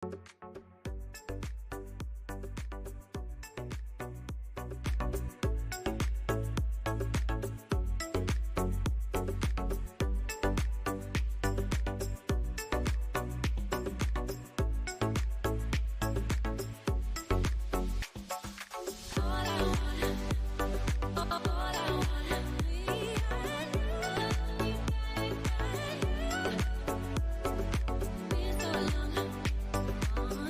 Been so long.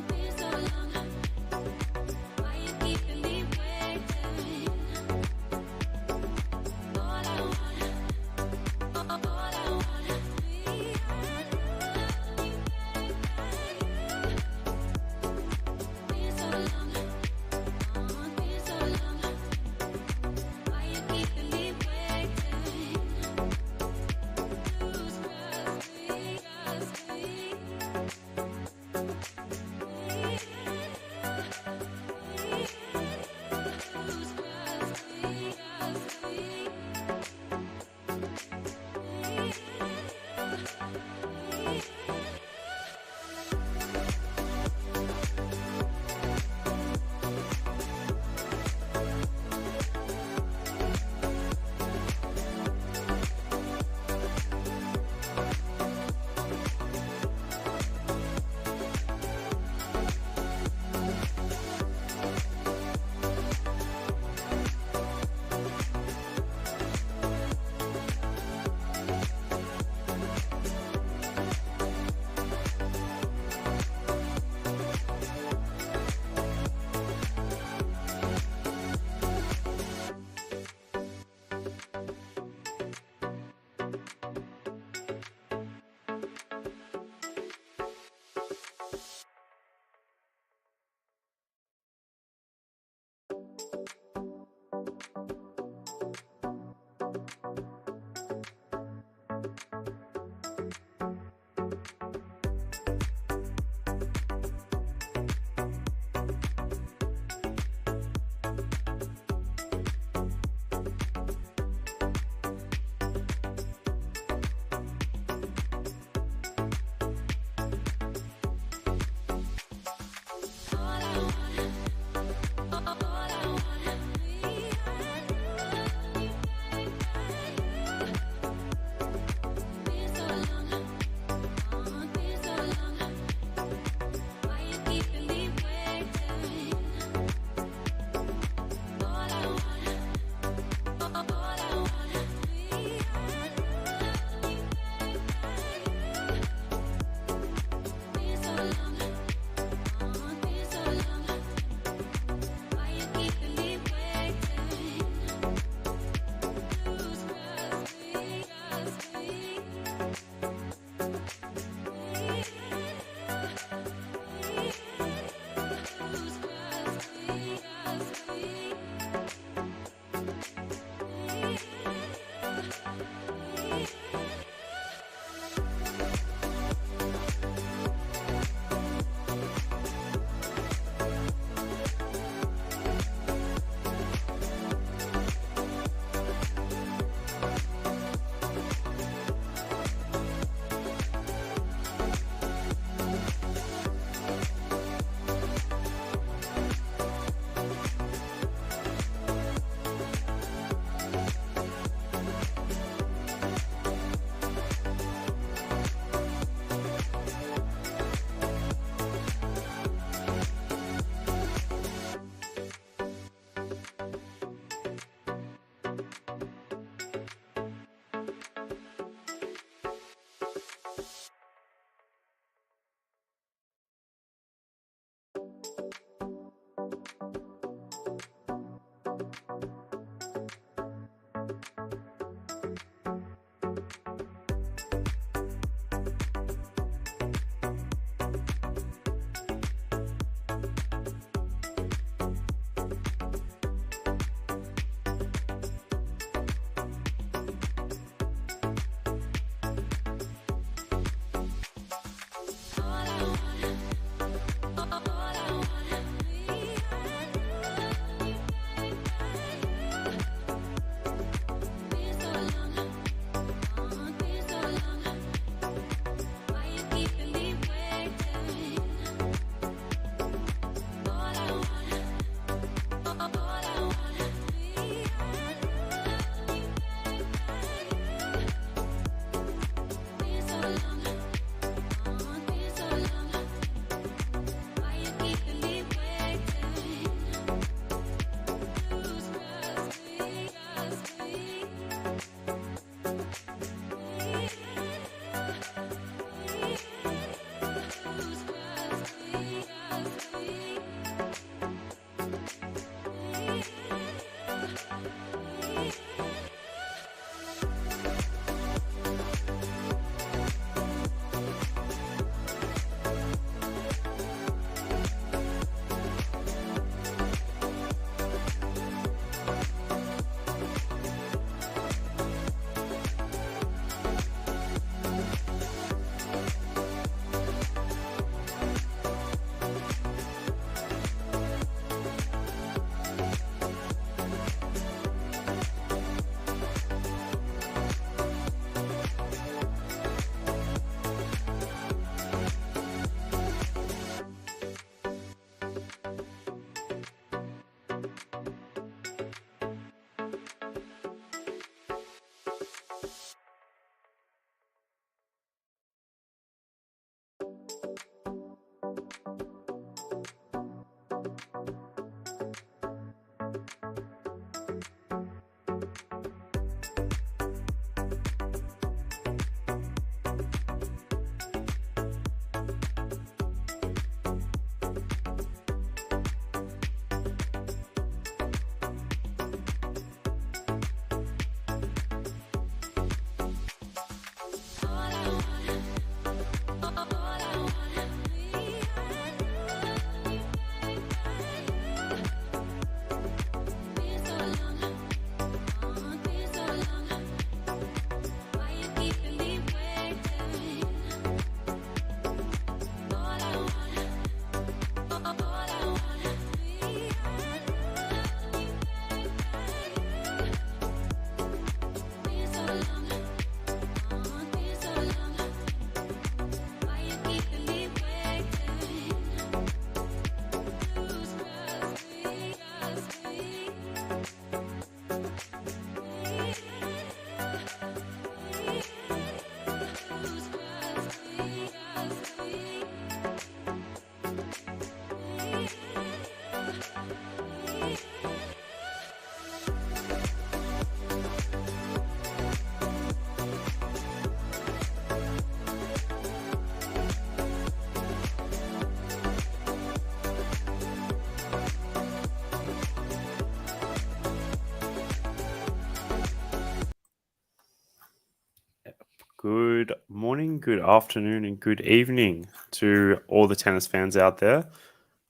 Good morning, good afternoon, and good evening to all the tennis fans out there.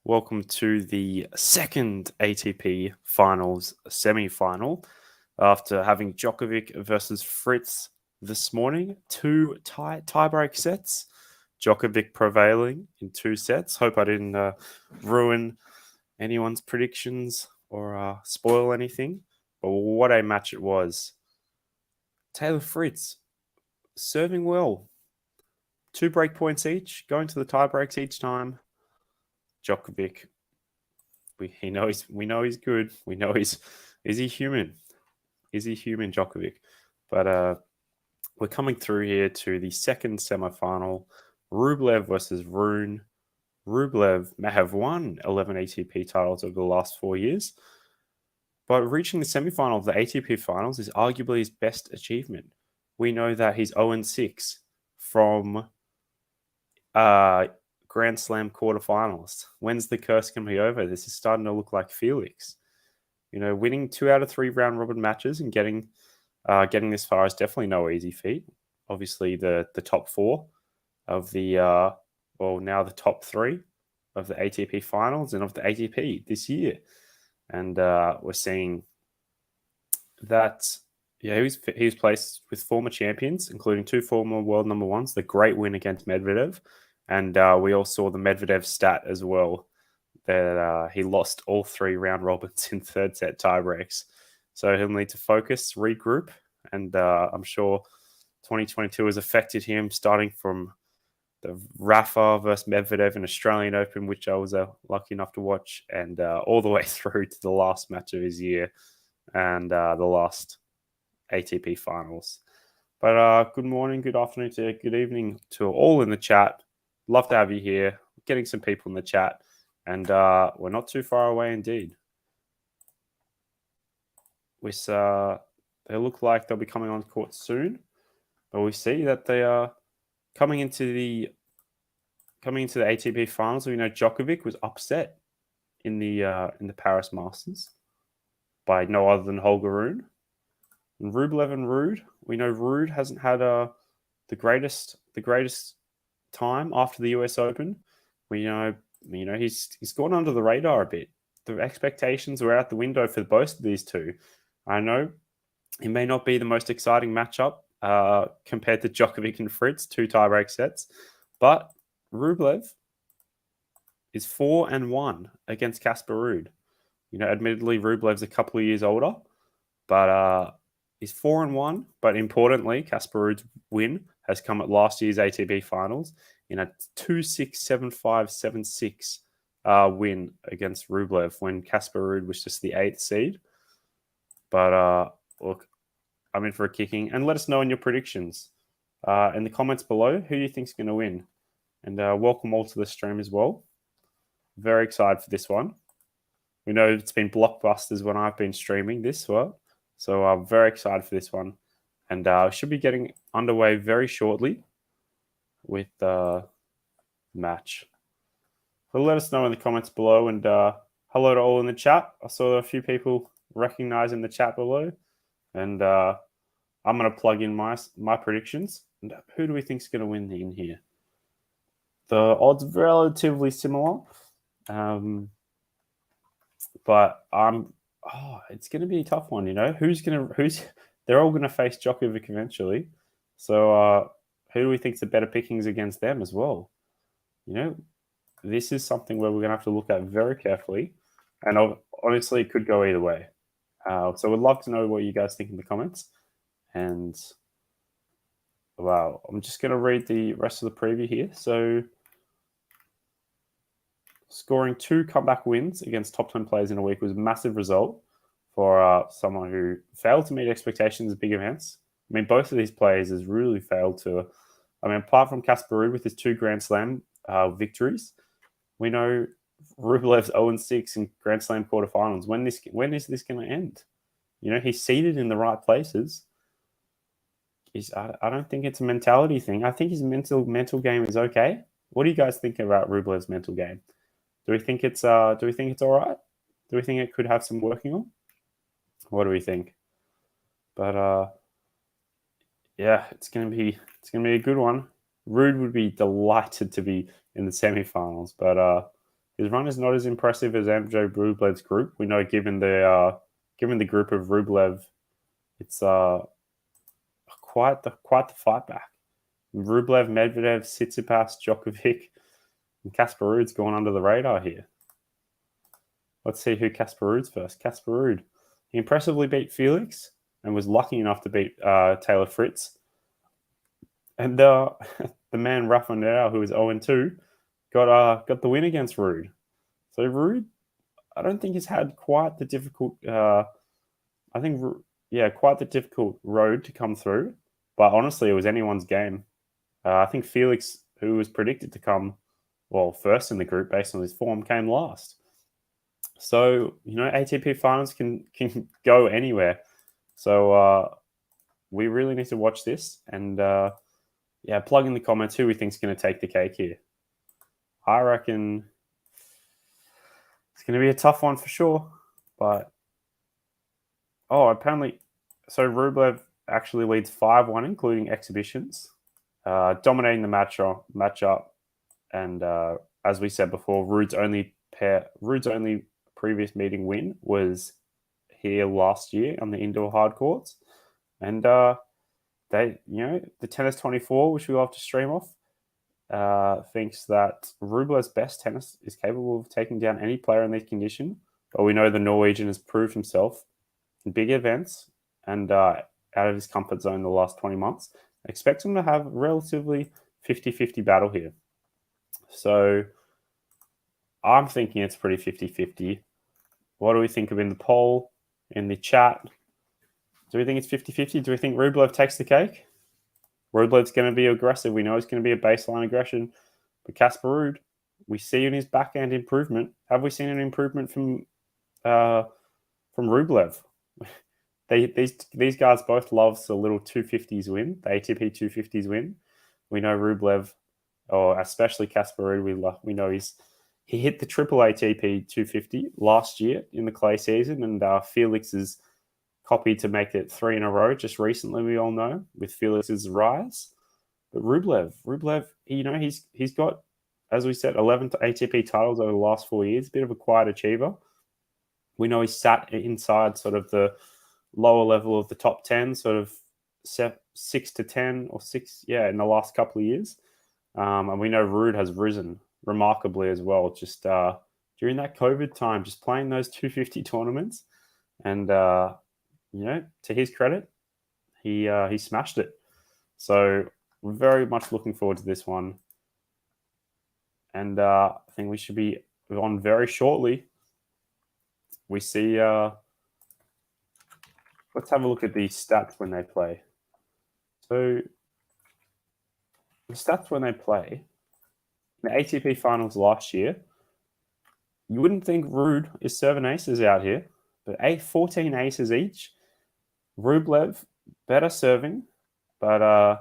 Welcome to the second ATP Finals semi-final. After having Djokovic versus Fritz this morning, two tie-break sets. Djokovic prevailing in 2 sets. Hope I didn't ruin anyone's predictions or spoil anything. But what a match it was. Taylor Fritz serving well. 2 break points each, going to the tie breaks each time. Djokovic, we know he's good. We know is he human? Is he human, Djokovic? But we're coming through here to the second semi-final. Rublev versus Rune. Rublev may have won 11 ATP titles over the last 4 years, but reaching the semi-final of the ATP finals is arguably his best achievement. We know that he's 0-6 from Grand Slam quarterfinals. When's the curse going to be over? This is starting to look like Felix. Winning 2 out of 3 round robin matches and getting this far is definitely no easy feat. Obviously, the top 4 of the now the top 3 of the ATP finals and of the ATP this year, and we're seeing that. Yeah, he was placed with former champions, including 2 former world number ones. The great win against Medvedev, and we all saw the Medvedev stat as well that he lost all 3 round robins in third set tiebreaks. So he'll need to focus, regroup, and I'm sure 2022 has affected him, starting from the Rafa versus Medvedev in Australian Open, which I was lucky enough to watch, and all the way through to the last match of his year and the last ATP finals. But good morning, good afternoon, good evening to all in the chat. Love to have you here. Getting some people in the chat, and we're not too far away indeed. They look like they'll be coming on court soon, but we see that they are coming into the ATP finals. We know Djokovic was upset in the Paris Masters by no other than Holger Rune. And Rublev and RUUD, we know RUUD hasn't had the greatest time after the US Open. We know he's gone under the radar a bit. The expectations were out the window for both of these two. I know it may not be the most exciting matchup compared to Djokovic and Fritz, 2 tiebreak sets, but Rublev is 4-1 against Casper RUUD. Admittedly, Rublev's a couple of years older, but he's 4-1, but importantly, Casper RUUD's win has come at last year's ATP finals in a 2-6, 7-5, 7-6 win against Rublev when Casper RUUD was just the 8th seed. But look, I'm in for a kicking. And let us know in your predictions in the comments below who you think is going to win. And welcome all to the stream as well. Very excited for this one. We know it's been blockbusters when I've been streaming this one. So I'm very excited for this one. And should be getting underway very shortly with the match. So let us know in the comments below. And hello to all in the chat. I saw a few people recognizing the chat below. And I'm going to plug in my predictions. And who do we think is going to win in here? The odds are relatively similar. But it's going to be a tough one, they're all going to face Djokovic eventually. So who do we think is the better pickings against them as well? This is something where we're going to have to look at very carefully. And honestly, it could go either way. So we'd love to know what you guys think in the comments. And wow, I'm just going to read the rest of the preview here. So scoring 2 comeback wins against top 10 players in a week was a massive result for someone who failed to meet expectations at big events. I mean, both of these players has really failed to. Apart from Casper RUUD with his 2 Grand Slam victories, we know Rublev's 0-6 in Grand Slam quarterfinals. When is this going to end? He's seated in the right places. I don't think it's a mentality thing. I think his mental game is okay. What do you guys think about Rublev's mental game? Do we think it's all right? Do we think it could have some working on? What do we think? But yeah, it's going to be It's going to be a good one. RUUD would be delighted to be in the semi-finals, but his run is not as impressive as Andrey Rublev's group. We know, given the group of Rublev, it's quite the fight back. Rublev, Medvedev, Tsitsipas, Djokovic, and Casper Ruud's gone under the radar here. Let's see who Casper Ruud's first. Casper Ruud. He impressively beat Felix and was lucky enough to beat Taylor Fritz. And the man Rafa Nadal, who was 0-2, got the win against Ruud. So Ruud, I don't think he's had quite the difficult. Quite the difficult road to come through. But honestly, it was anyone's game. I think Felix, who was predicted to come first in the group based on his form, came last. So ATP finals can go anywhere. So we really need to watch this and plug in the comments who we think is going to take the cake here. I reckon it's going to be a tough one for sure. But apparently, so Rublev actually leads 5-1, including exhibitions, dominating the matchup. And as we said before, Ruud's only previous meeting win was here last year on the indoor hard courts. And the Tennis 24, which we love to stream off, thinks that Rublev's best tennis is capable of taking down any player in this condition. But we know the Norwegian has proved himself in big events and out of his comfort zone the last 20 months. I expect him to have a relatively 50-50 battle here. So I'm thinking it's pretty 50-50. What do we think of in the poll, in the chat? Do we think it's 50-50? Do we think Rublev takes the cake? Rublev's going to be aggressive. We know it's going to be a baseline aggression. But Casper Ruud, we see in his backhand improvement. Have we seen an improvement from Rublev? These guys both love the little 250s win, the ATP 250s win. We know Rublev, or especially Casper Ruud, we know he hit the triple ATP 250 last year in the clay season, and Felix is copied to make it 3 in a row just recently, we all know, with Felix's rise. But Rublev, he's got, as we said, 11 ATP titles over the last 4 years, a bit of a quiet achiever. We know he's sat inside sort of the lower level of the top 10, sort of 6 to 10 or 6, in the last couple of years. And we know Ruud has risen remarkably as well, just during that COVID time, just playing those 250 tournaments. And, to his credit, he smashed it. So we're very much looking forward to this one. And I think we should be on very shortly. We see, let's have a look at the stats when they play. So the stats when they play, in the ATP finals last year, you wouldn't think Ruud is serving aces out here, but 14 aces each. Rublev, better serving, but I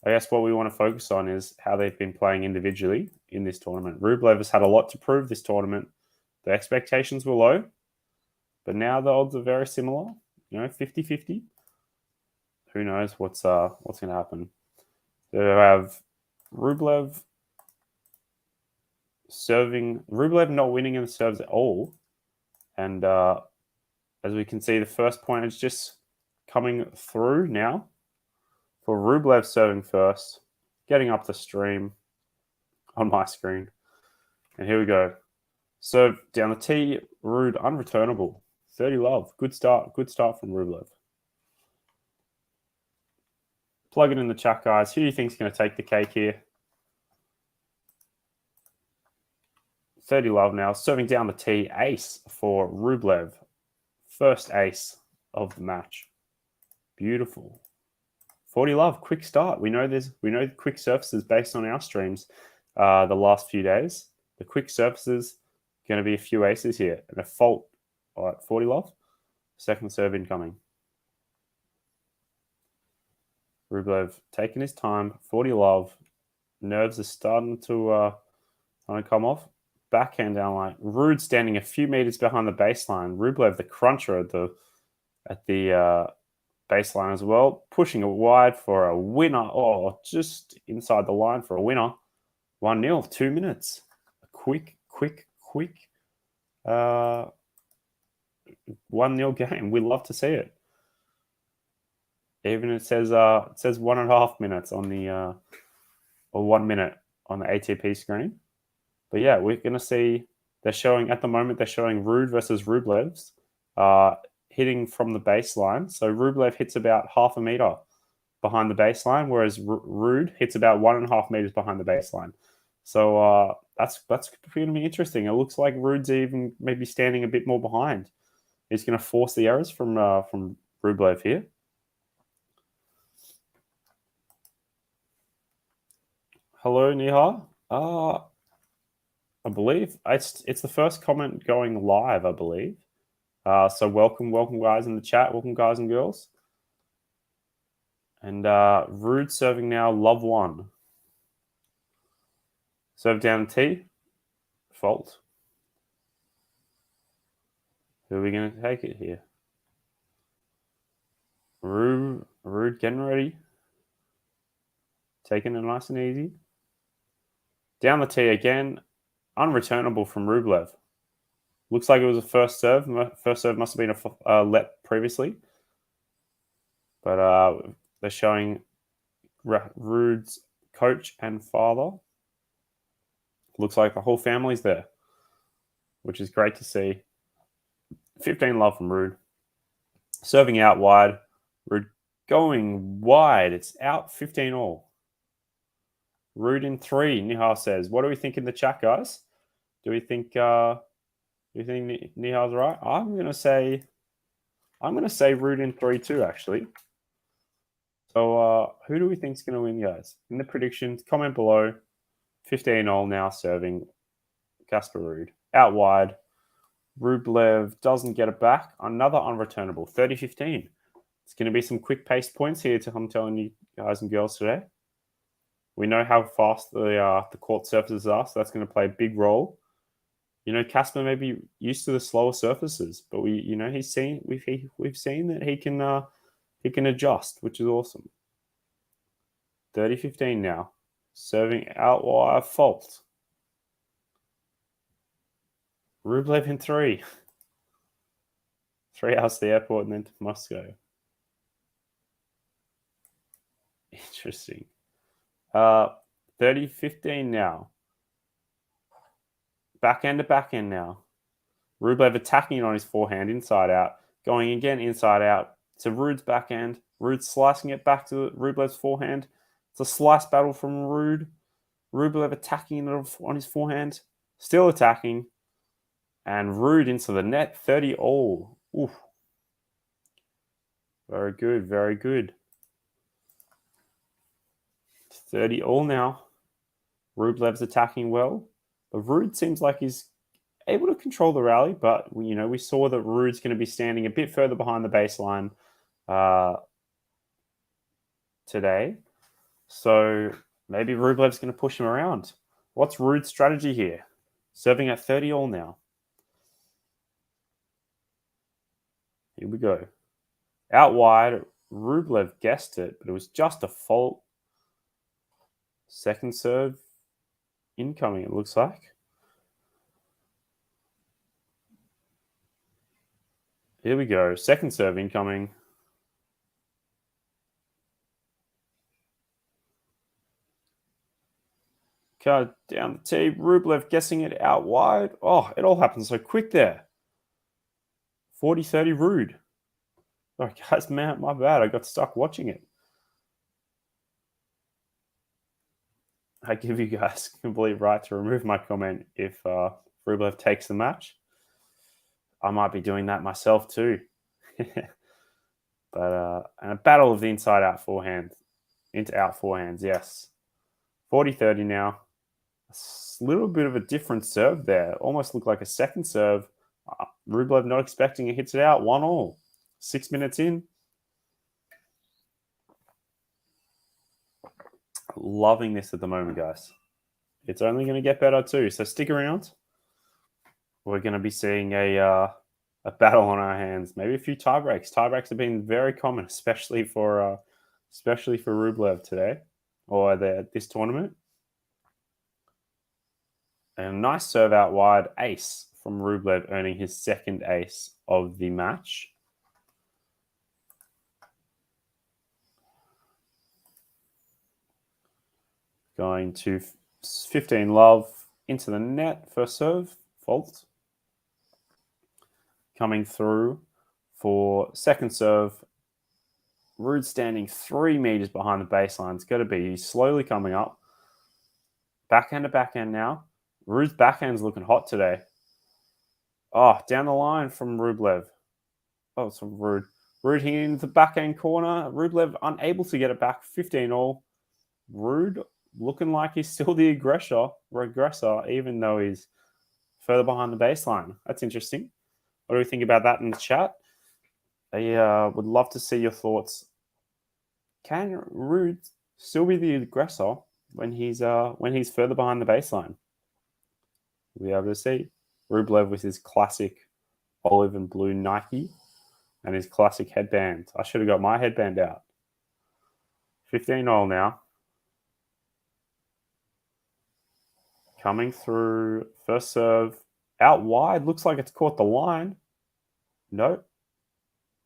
guess what we want to focus on is how they've been playing individually in this tournament. Rublev has had a lot to prove this tournament. The expectations were low, but now the odds are very similar, 50-50. Who knows what's going to happen. They have Rublev serving, Rublev not winning in the serves at all. And as we can see, the first point is just coming through now for Rublev serving first, getting up the stream on my screen. And here we go. Serve down the tee, Ruud unreturnable. 30 love. Good start from Rublev. Plug it in the chat, guys. Who do you think is going to take the cake here? 30 love now. Serving down the tee, ace for Rublev. First ace of the match. Beautiful. 40 love, quick start. We know quick surfaces based on our streams the last few days. The quick surfaces going to be a few aces here and a fault. All right, 40 love. Second serve incoming. Rublev taking his time. 40 love. Nerves are starting to come off. Backhand down line. Ruud standing a few meters behind the baseline. Rublev, the cruncher at the baseline as well, pushing it wide for a winner. Oh, just inside the line for a winner. 1-0, 2 minutes. A quick 1-0 game. We love to see it. Even it says 1.5 minutes on the or 1 minute on the ATP screen. But yeah, we're gonna see. They're showing at the moment. They're showing RUUD versus RUBLEVs hitting from the baseline. So RUBLEV hits about 0.5 meter behind the baseline, whereas RUUD hits about 1.5 meters behind the baseline. So that's going to be interesting. It looks like RUUD's even maybe standing a bit more behind. He's going to force the errors from RUBLEV here. Hello, Niha. I believe it's the first comment going live, I believe. So welcome guys in the chat. Welcome guys and girls. And RUUD serving now, love 1. Serve down T. Fault. Who are we going to take it here? RUUD getting ready. Taking it nice and easy. Down the T again. Unreturnable from RUBLEV. Looks like it was a first serve. First serve must have been a let previously. But they're showing RUUD's coach and father. Looks like the whole family's there, which is great to see. 15 love from RUUD. Serving out wide. RUUD going wide. It's out 15 all. RUUD in 3, Nihal says. What do we think in the chat, guys? Do we think Nihal's right? I'm gonna say RUUD in 3 too, actually. So who do we think is gonna win, guys? In the predictions, comment below. 15 all now serving Casper RUUD. Out wide. RUBLEV doesn't get it back. Another unreturnable. 30-15. It's going to be some quick pace points here. I'm telling you guys and girls today. We know how fast the court surfaces are, so that's going to play a big role. You know, Casper may be used to the slower surfaces, but we've seen that he can adjust, which is awesome. 30-15 now. Serving out wire, fault. RUBLEV in 3. 3 hours to the airport and then to Moscow. Interesting. 30-15 now. Backhand to backhand now. RUBLEV attacking on his forehand, inside out. Going again, inside out. To RUUD's backhand. RUUD slicing it back to RUBLEV's forehand. It's a slice battle from RUUD. RUBLEV attacking it on his forehand. Still attacking. And RUUD into the net. 30 all. Oof. Very good. Very good. 30 all now. RUBLEV's attacking well. But RUUD seems like he's able to control the rally. But, we saw that RUUD's going to be standing a bit further behind the baseline today. So maybe RUBLEV's going to push him around. What's RUUD's strategy here? Serving at 30 all now. Here we go. Out wide, RUBLEV guessed it, but it was just a fault. Second serve incoming, it looks like. Here we go. Second serve incoming. Card down the tee. RUBLEV guessing it out wide. Oh, it all happened so quick there. 40-30 RUUD. Oh, guys, man, my bad. I got stuck watching it. I give you guys complete right to remove my comment if RUBLEV takes the match. I might be doing that myself too. But and a battle of the inside-out forehand. Into-out forehands, yes. 40-30 now. A little bit of a different serve there. Almost looked like a second serve. RUBLEV not expecting it. Hits it out. 1 all. 6 minutes in. Loving this at the moment, guys. It's only going to get better too. So stick around. We're going to be seeing a a battle on our hands. Maybe a few tie breaks. Tie breaks have been very common, especially for Rublev today or this tournament. And a nice serve out wide, ace from Rublev, earning his second ace of the match. Going to 15 love into the net, first serve, fault. Coming through for second serve. RUUD standing 3 meters behind the baseline. It's got to be. He's slowly coming up. Backhand to backhand now. RUUD's backhand's looking hot today. Oh, down the line from Rublev. Oh, it's from RUUD. RUUD hitting into the backhand corner. Rublev unable to get it back. 15 all. RUUD looking like he's still the regressor, even though he's further behind the baseline. That's interesting. What do we think about that in the chat? I would love to see your thoughts. Can RUUD still be the aggressor when he's further behind the baseline? We'll be able to see. Rublev with his classic olive and blue Nike and his classic headband. I should have got my headband out. 15 all now. Coming through, first serve out wide. Looks like it's caught the line. Nope.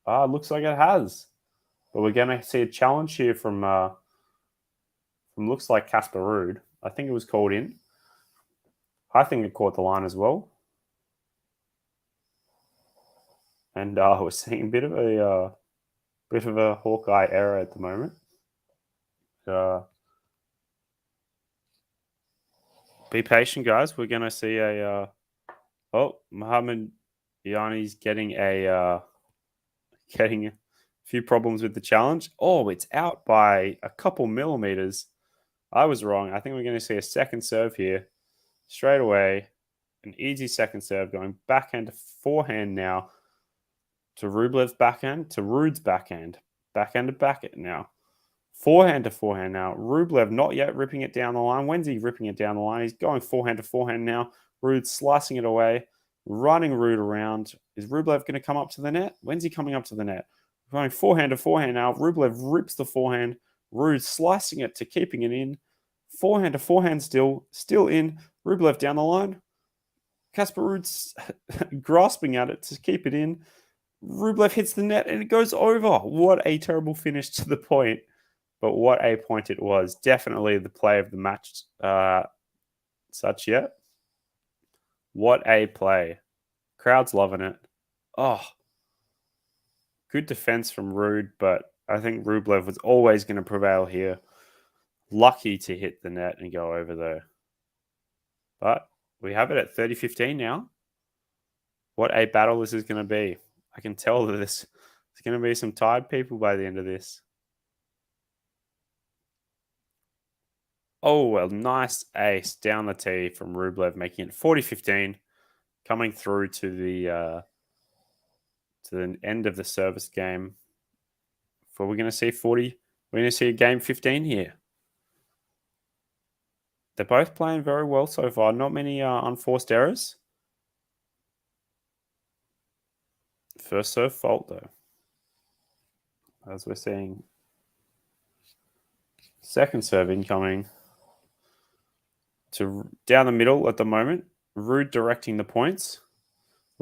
Looks like it has. But we're going to see a challenge here from looks like Casper RUUD. I think it was called in. I think it caught the line as well. And we're seeing a bit of a Hawkeye error at the moment. Be patient, guys. We're going to see Muhammad Yanni's getting a few problems with the challenge. Oh, it's out by a couple millimeters. I was wrong. I think we're going to see a second serve here. Straight away, an easy second serve going backhand to forehand now to Rublev's backhand to RUUD's backhand. Backhand to backhand now. Forehand to forehand now. Rublev not yet ripping it down the line. When's he ripping it down the line? He's going forehand to forehand now. RUUD slicing it away. Running RUUD around. Is Rublev going to come up to the net? When's he coming up to the net? Going forehand to forehand now. Rublev rips the forehand. RUUD slicing it to keeping it in. Forehand to forehand still in. Rublev down the line. Casper RUUD's grasping at it to keep it in. Rublev hits the net and it goes over. What a terrible finish to the point. But what a point it was. Definitely the play of the match such yet. What a play. Crowd's loving it. Oh, good defense from RUUD, but I think Rublev was always going to prevail here. Lucky to hit the net and go over there. But we have it at 30-15 now. What a battle this is going to be. I can tell that there's going to be some tired people by the end of this. Oh, a nice ace down the tee from Rublev, making it 40-15, coming through to the end of the service game. For we're going to see 40. We're going to see a game 15 here. They're both playing very well so far. Not many unforced errors. First serve fault though, as we're seeing. Second serve incoming. To down the middle at the moment. RUUD directing the points.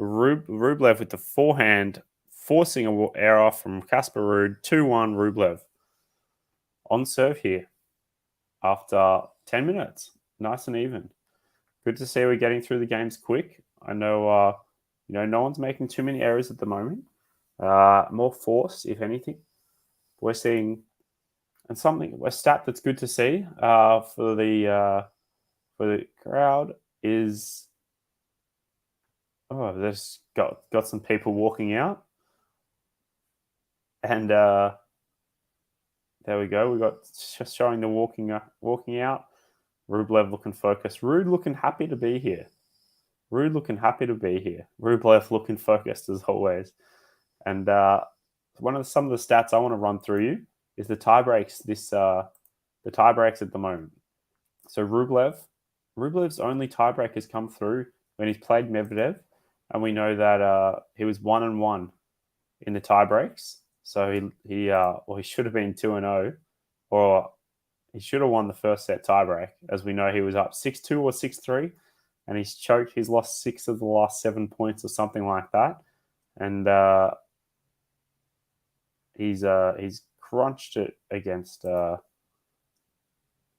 Rublev with the forehand, forcing an error from Casper RUUD. 2-1 Rublev. On serve here after 10 minutes. Nice and even. Good to see we're getting through the games quick. I know, no one's making too many errors at the moment. More forced, if anything. We're seeing, and a stat that's good to see for the crowd is, there's got some people walking out, and there we go. We got just showing the walking out. Rublev looking focused. RUUD looking happy to be here. Rublev looking focused as always. And some of the stats I want to run through you is the tie breaks. The tie breaks at the moment. So Rublev's only tie break has come through when he's played Medvedev, and we know that he was 1-1 in the tie breaks. So he should have been 2-0, or he should have won the first set tiebreak. As we know, he was up 6-2 or 6-3, and he's choked. He's lost 6 of the last 7 points or something like that, and he's crunched it against.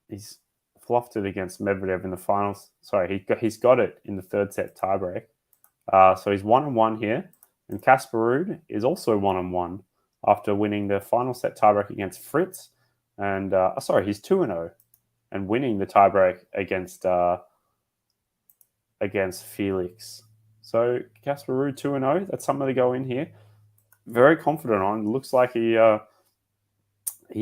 He's fluffed it against Medvedev in the finals. Sorry, he's got it in the third set tiebreak. So he's 1-1 here, and Casper RUUD is also 1-1 after winning the final set tiebreak against Fritz. And he's 2-0 and winning the tiebreak against Felix. So Casper RUUD 2-0. That's something to go in here. Very confident on. Looks like he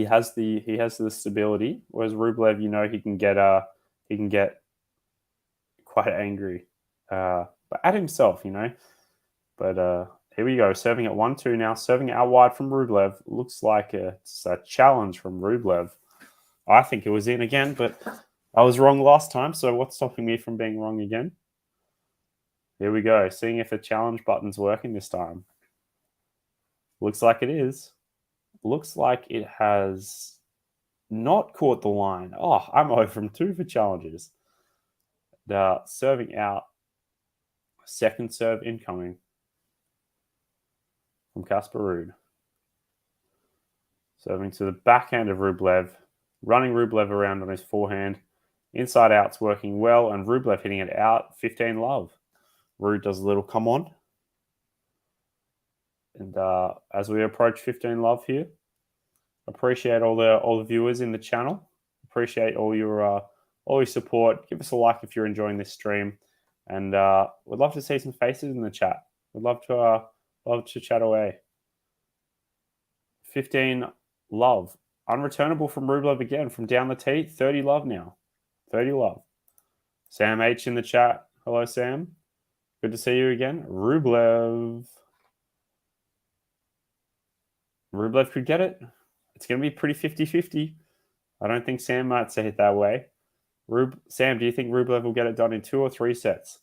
has the stability. Whereas Rublev, he can get quite angry, but at himself, But here we go, serving at 1-2 now, serving out wide from Rublev. Looks like it's a challenge from Rublev. I think it was in again, but I was wrong last time, so what's stopping me from being wrong again? Here we go, seeing if the challenge button's working this time. Looks like it is. Looks like it has not caught the line. Oh, I'm 0 from 2 for challenges. The serving out, second serve incoming from Casper RUUD. Serving to the backhand of Rublev, running Rublev around on his forehand. Inside out's working well, and Rublev hitting it out, 15 love. RUUD does a little come on. And as we approach 15 love here, appreciate all the viewers in the channel. Appreciate all your support. Give us a like if you're enjoying this stream, and would love to see some faces in the chat. Would love to chat away. 15 love, unreturnable from Rublev again from down the tee. 30 love now. 30 love. Sam H in the chat. Hello, Sam. Good to see you again. Rublev could get it. It's going to be pretty 50-50. I don't think Sam might say it that way. Sam, do you think Rublev will get it done in 2 or 3 sets?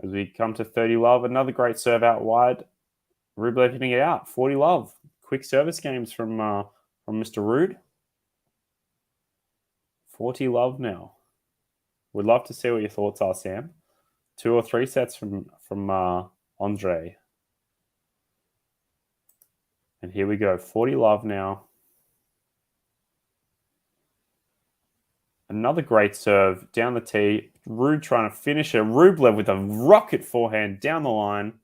As we come to 30 love, another great serve out wide. Rublev hitting it out. 40 love. Quick service games from Mr. RUUD. 40 love now. Would love to see what your thoughts are, Sam. 2 or 3 sets from Andrey. And here we go. 40 love now. Another great serve down the tee. RUUD trying to finish it. Rublev with a rocket forehand down the line.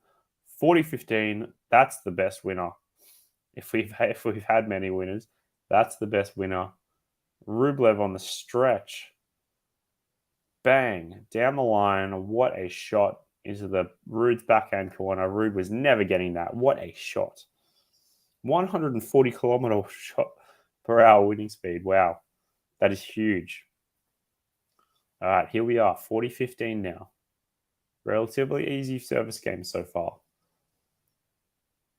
40-15. That's the best winner. If we've had many winners, that's the best winner. Rublev on the stretch. Bang. Down the line. What a shot into the RUUD's backhand corner. RUUD was never getting that. What a shot. 140 kilometer shot per hour winning speed. Wow. That is huge. All right, here we are. 40-15 now. Relatively easy service game so far.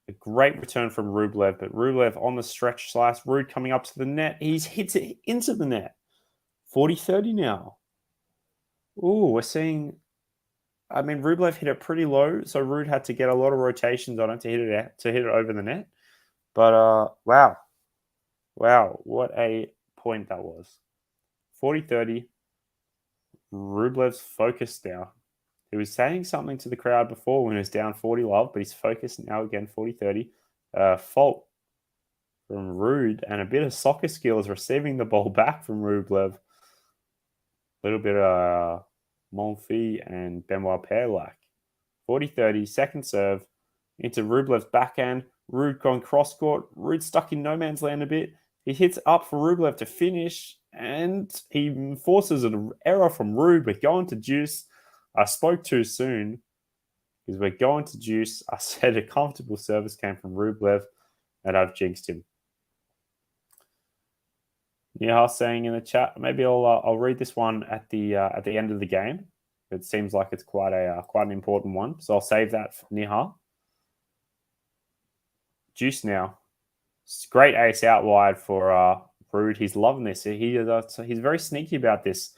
A great return from Rublev, but Rublev on the stretch slice. RUUD coming up to the net. He hits it into the net. 40-30 now. Ooh, we're seeing... I mean, Rublev hit it pretty low, so RUUD had to get a lot of rotations on it to hit it over the net. But, wow. Wow, what a point that was. 40-30. Rublev's focused now. He was saying something to the crowd before when he was down 40 love, but he's focused now again, 40-30. Fault from RUUD and a bit of soccer skills receiving the ball back from Rublev. A little bit of Monfils and Benoit Paire-like. 40-30, second serve into Rublev's backhand. RUUD going cross-court. RUUD stuck in no man's land a bit. He hits up for Rublev to finish, and he forces an error from RUUD. We're going to juice. I spoke too soon because we're going to juice. I said a comfortable service came from Rublev, and I've jinxed him. Nihal saying in the chat, maybe I'll read this one at the end of the game. It seems like it's quite an important one, so I'll save that for Nihal. Juice now. Great ace out wide for RUUD. He's loving this. He's very sneaky about this,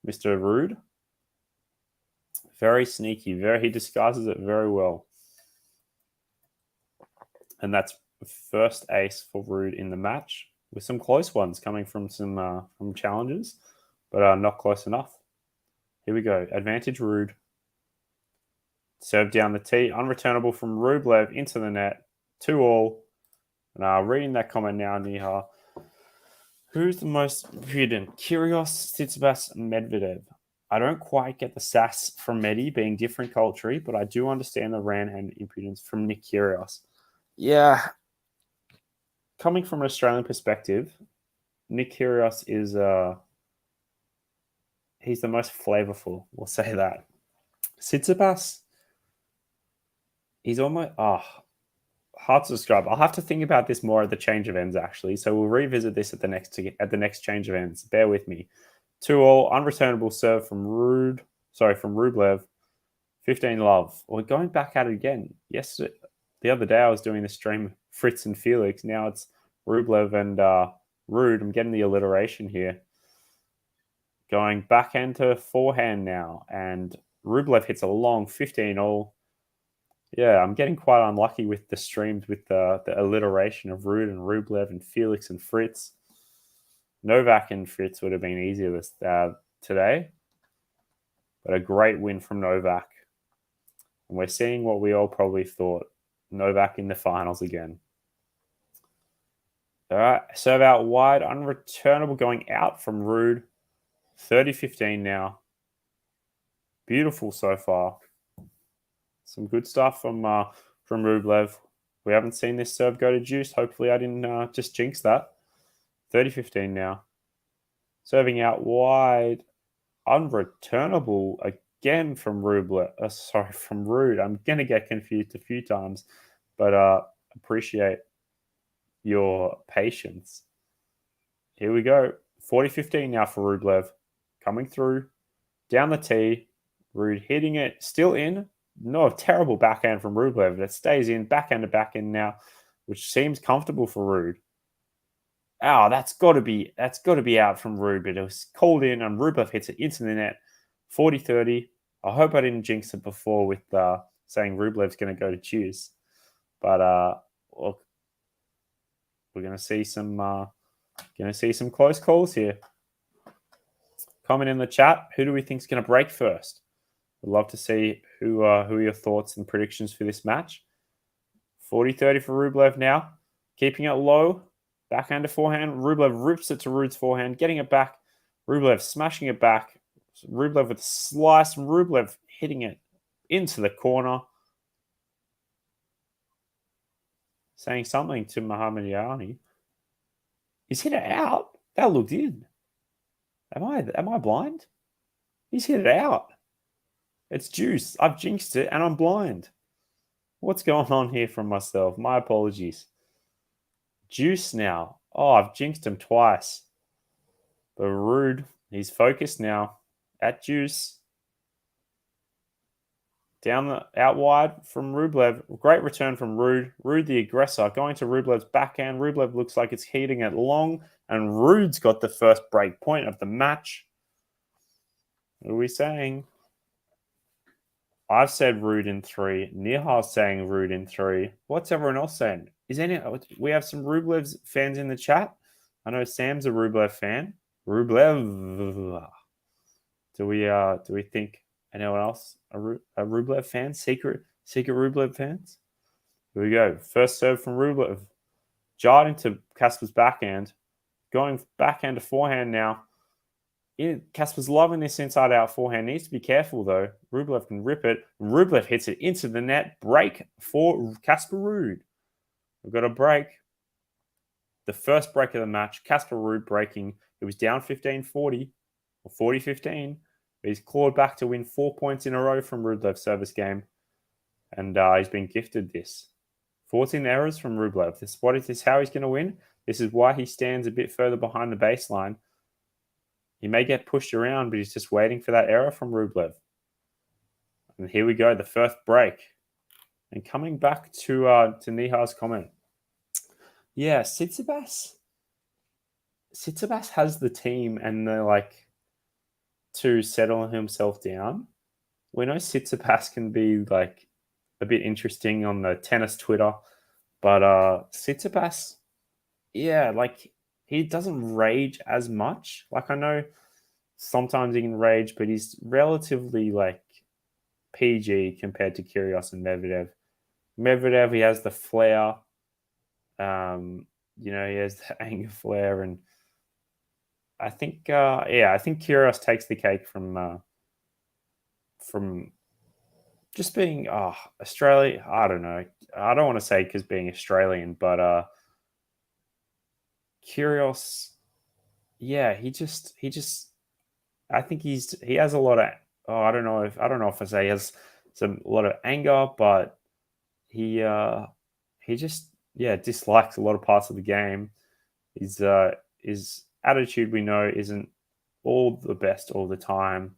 Mr. RUUD. Very sneaky. He disguises it very well. And that's the first ace for RUUD in the match, with some close ones coming from some from challenges, but not close enough. Here we go. Advantage RUUD. Serve down the tee. Unreturnable from RUBLEV into the net. 2-all. And reading that comment now, Niha. Who's the most impudent? Kyrgios, Tsitsipas, Medvedev. I don't quite get the sass from Medi being different culture, but I do understand the rant and impudence from Nick Kyrgios. Yeah. Coming from an Australian perspective, Nick Kyrgios is he's the most flavorful. We'll say that. Tsitsipas, he's almost hard to describe. I'll have to think about this more at the change of ends, actually. So we'll revisit this at the next change of ends. Bear with me. 2-all, unreturnable serve from Rublev. 15 love. We're going back at it again. The other day I was doing the stream Fritz and Felix. Now it's Rublev and RUUD. I'm getting the alliteration here. Going backhand to forehand now. And Rublev hits a long 15-all. Yeah, I'm getting quite unlucky with the streams with the alliteration of RUUD and Rublev and Felix and Fritz. Novak and Fritz would have been easier today. But a great win from Novak. And we're seeing what we all probably thought. Novak in the finals again. All right, serve out wide, unreturnable going out from RUUD. 30-15 now. Beautiful so far. Some good stuff from Rublev. We haven't seen this serve go to juice. Hopefully I didn't just jinx that. 30-15 now. Serving out wide. Unreturnable again from from RUUD. I'm going to get confused a few times, but appreciate your patience. Here we go. 40-15 now for Rublev. Coming through. Down the tee. RUUD hitting it. Still in. No, terrible backhand from Rublev. That stays in. Backhand to backhand now, which seems comfortable for RUUD. That's got to be out from RUUD, but it was called in, and Rublev hits it into the net. 40-30. I hope I didn't jinx it before with saying Rublev's going to go to choose, but look, we're going to see some close calls here. Comment in the chat. Who do we think is going to break first? We'd love to see who are your thoughts and predictions for this match. 40-30 for Rublev now. Keeping it low. Backhand to forehand. Rublev rips it to RUUD's forehand. Getting it back. Rublev smashing it back. Rublev with a slice. Rublev hitting it into the corner. Saying something to Muhammad Yani. He's hit it out. That looked in. Am I blind? He's hit it out. It's juice. I've jinxed it and I'm blind. What's going on here from myself? My apologies. Juice now. I've jinxed him twice. But RUUD, he's focused now. At juice. Out wide from Rublev. Great return from RUUD. RUUD the aggressor. Going to Rublev's backhand. Rublev looks like it's heating it long. And RUUD's got the first break point of the match. What are we saying? I've said RUUD in 3. Nihal's saying RUUD in 3. What's everyone else saying? We have some Rublev fans in the chat. I know Sam's a Rublev fan. Rublev. Do we think anyone else a Rublev fan? Secret Rublev fans? Here we go. First serve from Rublev. Jarred into Casper's backhand. Going backhand to forehand now. Casper's loving this inside-out forehand. Needs to be careful, though. Rublev can rip it. Rublev hits it into the net. Break for Casper RUUD. We've got a break. The first break of the match. Casper RUUD breaking. It was down 15-40 or 40-15. But he's clawed back to win 4 points in a row from Rublev's service game. And he's been gifted this. 14 errors from Rublev. This is how he's going to win. This is why he stands a bit further behind the baseline. He may get pushed around, but he's just waiting for that error from Rublev. And here we go, the first break. And coming back to Nihal's comment. Yeah, Tsitsipas has the team and to settle himself down. we know Tsitsipas can be like a bit interesting on the tennis Twitter, but Tsitsipas, yeah, like he doesn't rage as much. Like I know sometimes he can rage, but he's relatively like PG compared to Kyrgios and Medvedev. Medvedev, he has the flair. He has the anger flair, and I think, I think Kyrgios takes the cake from just being Australia. I don't know. I don't want to say because being Australian, but Kyrgios, yeah, he just I think he has a lot of I don't know if I say he has a lot of anger, but he just dislikes a lot of parts of the game. His attitude we know isn't all the best all the time,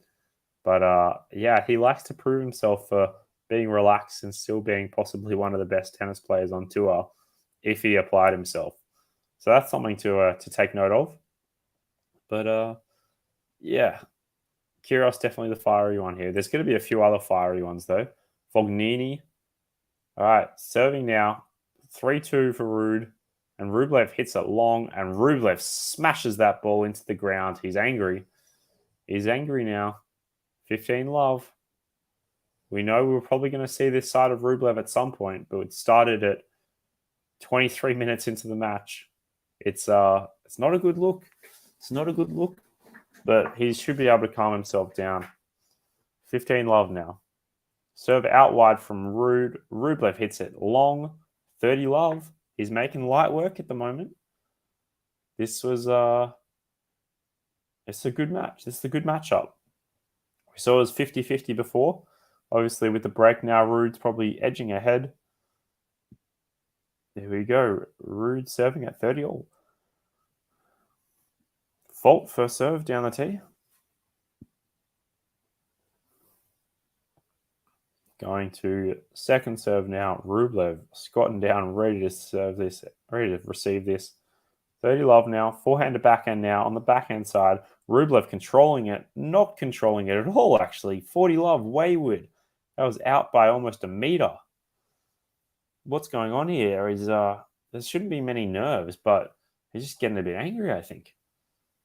but he likes to prove himself for being relaxed and still being possibly one of the best tennis players on tour if he applied himself. So that's something to take note of. But Kyrgios definitely the fiery one here. There's going to be a few other fiery ones though. Fognini. All right, serving now. 3-2 for RUUD. And Rublev hits it long, and Rublev smashes that ball into the ground. He's angry. He's angry now. 15 love. We know we were probably going to see this side of Rublev at some point, but it started at 23 minutes into the match. It's not a good look. It's not a good look, but he should be able to calm himself down. 15 love now. Serve out wide from RUUD. Rublev hits it long. 30 love. He's making light work at the moment. This was it's a good match. This is a good matchup. We saw it was 50-50 before. Obviously, with the break now, RUUD's probably edging ahead. There we go. RUUD serving at 30 all. Fault first serve down the tee. Going to second serve now. Rublev squatting down, ready to serve this, ready to receive this. 30 love now. Forehand to backhand now on the backhand side. Rublev controlling it, not controlling it at all, actually. 40 love, wayward. That was out by almost a meter. What's going on here is there shouldn't be many nerves, but he's just getting a bit angry, I think.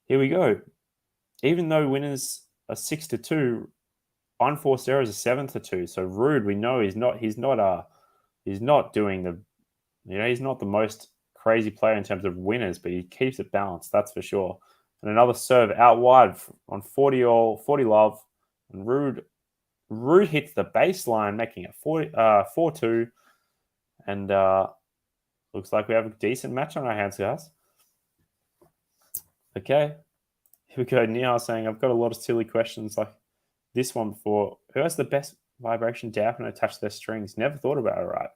Here we go. Even though winners are 6-2, unforced errors are 7-2. So RUUD, we know he's not doing the, he's not the most crazy player in terms of winners, but he keeps it balanced, that's for sure. And another serve out wide on 40 love, and RUUD hits the baseline, making it 4-2, and looks like we have a decent match on our hands, guys. Okay, here we go. Nihal saying, I've got a lot of silly questions like this one before. Who has the best vibration dampener attached to their strings? Never thought about it, right?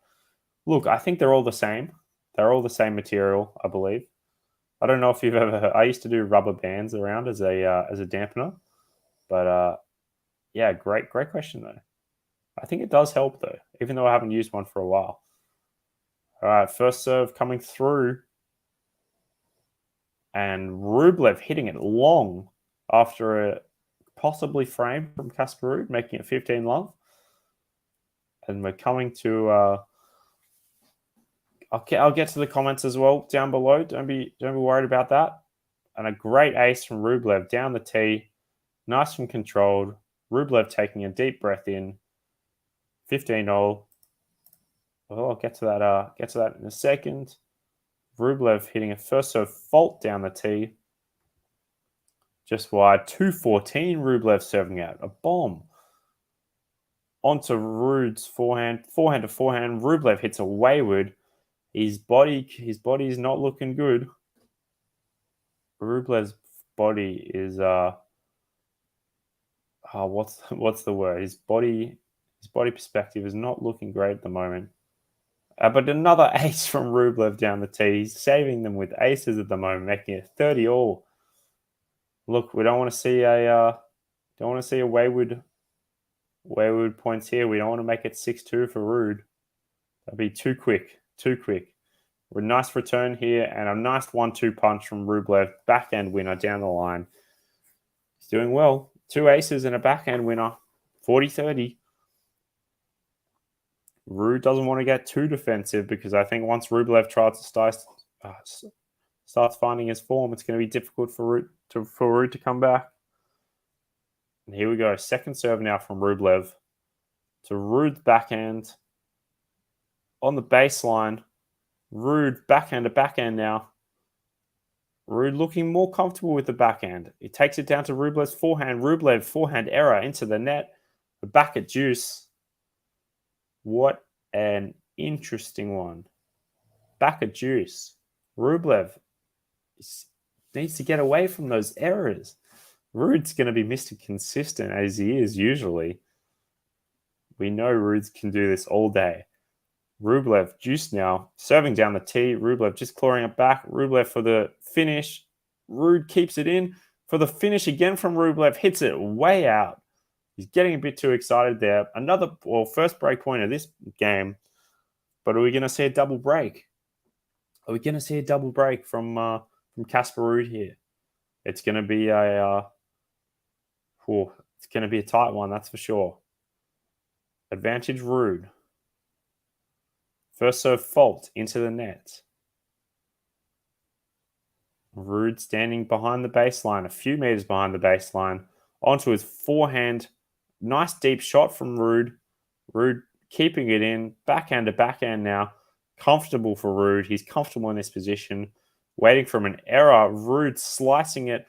Look, I think they're all the same. They're all the same material, I believe. I don't know if you've ever. I used to do rubber bands around as a dampener, but great question though. I think it does help though, even though I haven't used one for a while. All right, first serve coming through, and Rublev hitting it long after a possibly frame from Casper, making it 15 love. And we're coming to. I'll get to the comments as well down below. Don't be worried about that. And a great ace from Rublev down the tee, nice and controlled. Rublev taking a deep breath in. 15-all. Well, I'll get to that in a second. Rublev hitting a first serve fault down the tee. Just wide. 2-14. Rublev serving out a bomb. Onto RUUD's forehand to forehand. Rublev hits a wayward. His body is not looking good. Rublev's body is what's the word? His body perspective is not looking great at the moment. But another ace from Rublev down the tee. He's saving them with aces at the moment, making it 30 all. Look, we don't want to see a wayward points here. We don't want to make it 6-2 for RUUD. That'd be too quick. We're a nice return here and a nice 1-2 punch from Rublev. Backhand winner down the line. He's doing well. 2 aces and a backhand winner. 40-30. RUUD doesn't want to get too defensive because I think once Rublev tries to starts finding his form, it's going to be difficult for RUUD to come back. And here we go. Second serve now from Rublev to RUUD's backhand on the baseline. RUUD backhand to backhand now. RUUD looking more comfortable with the backhand. He takes it down to Rublev's forehand. Rublev forehand error into the net. The back at deuce. What an interesting one. Back at deuce. Rublev needs to get away from those errors. RUUD's going to be Mr. Consistent as he is usually. We know RUUD can do this all day. Rublev juice now, serving down the tee. Rublev just clawing it back. Rublev for the finish. RUUD keeps it in for the finish again from Rublev. Hits it way out. He's getting a bit too excited there. First break point of this game. But are we going to see a double break? Are we going to see a double break from Casper RUUD here? It's going to be it's going to be a tight one, that's for sure. Advantage RUUD. First serve fault into the net. RUUD standing behind the baseline, a few meters behind the baseline, onto his forehand. Nice deep shot from RUUD. RUUD keeping it in, backhand to backhand now. Comfortable for RUUD. He's comfortable in this position. Waiting for an error. RUUD slicing it.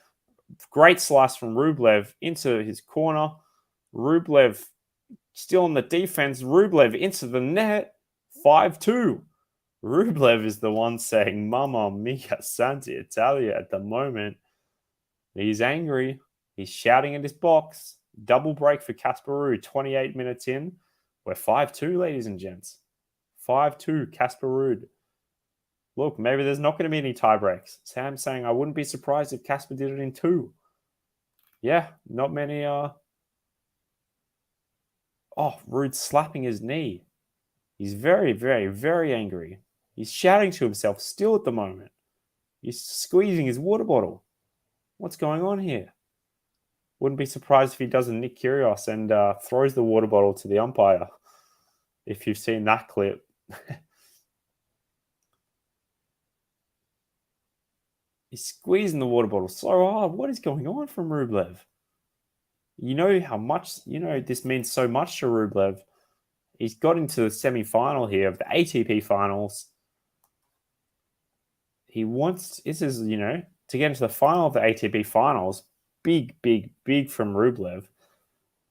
Great slice from Rublev into his corner. Rublev still on the defense. Rublev into the net. 5-2. Rublev is the one saying, Mamma mia, Santa Italia at the moment. He's angry. He's shouting at his box. Double break for Casper RUUD. 28 minutes in. We're 5-2, ladies and gents. 5-2, Casper RUUD. Look, maybe there's not going to be any tie breaks. Sam's saying, I wouldn't be surprised if Casper did it in 2. Yeah, not many. RUUD slapping his knee. He's very, very, very angry. He's shouting to himself still at the moment. He's squeezing his water bottle. What's going on here? Wouldn't be surprised if he does a Nick Kyrgios and throws the water bottle to the umpire. If you've seen that clip. He's squeezing the water bottle so hard. What is going on from Rublev? You know how much, this means so much to Rublev. He's got into the semi-final here of the ATP finals. To get into the final of the ATP finals, big, big, big from Rublev.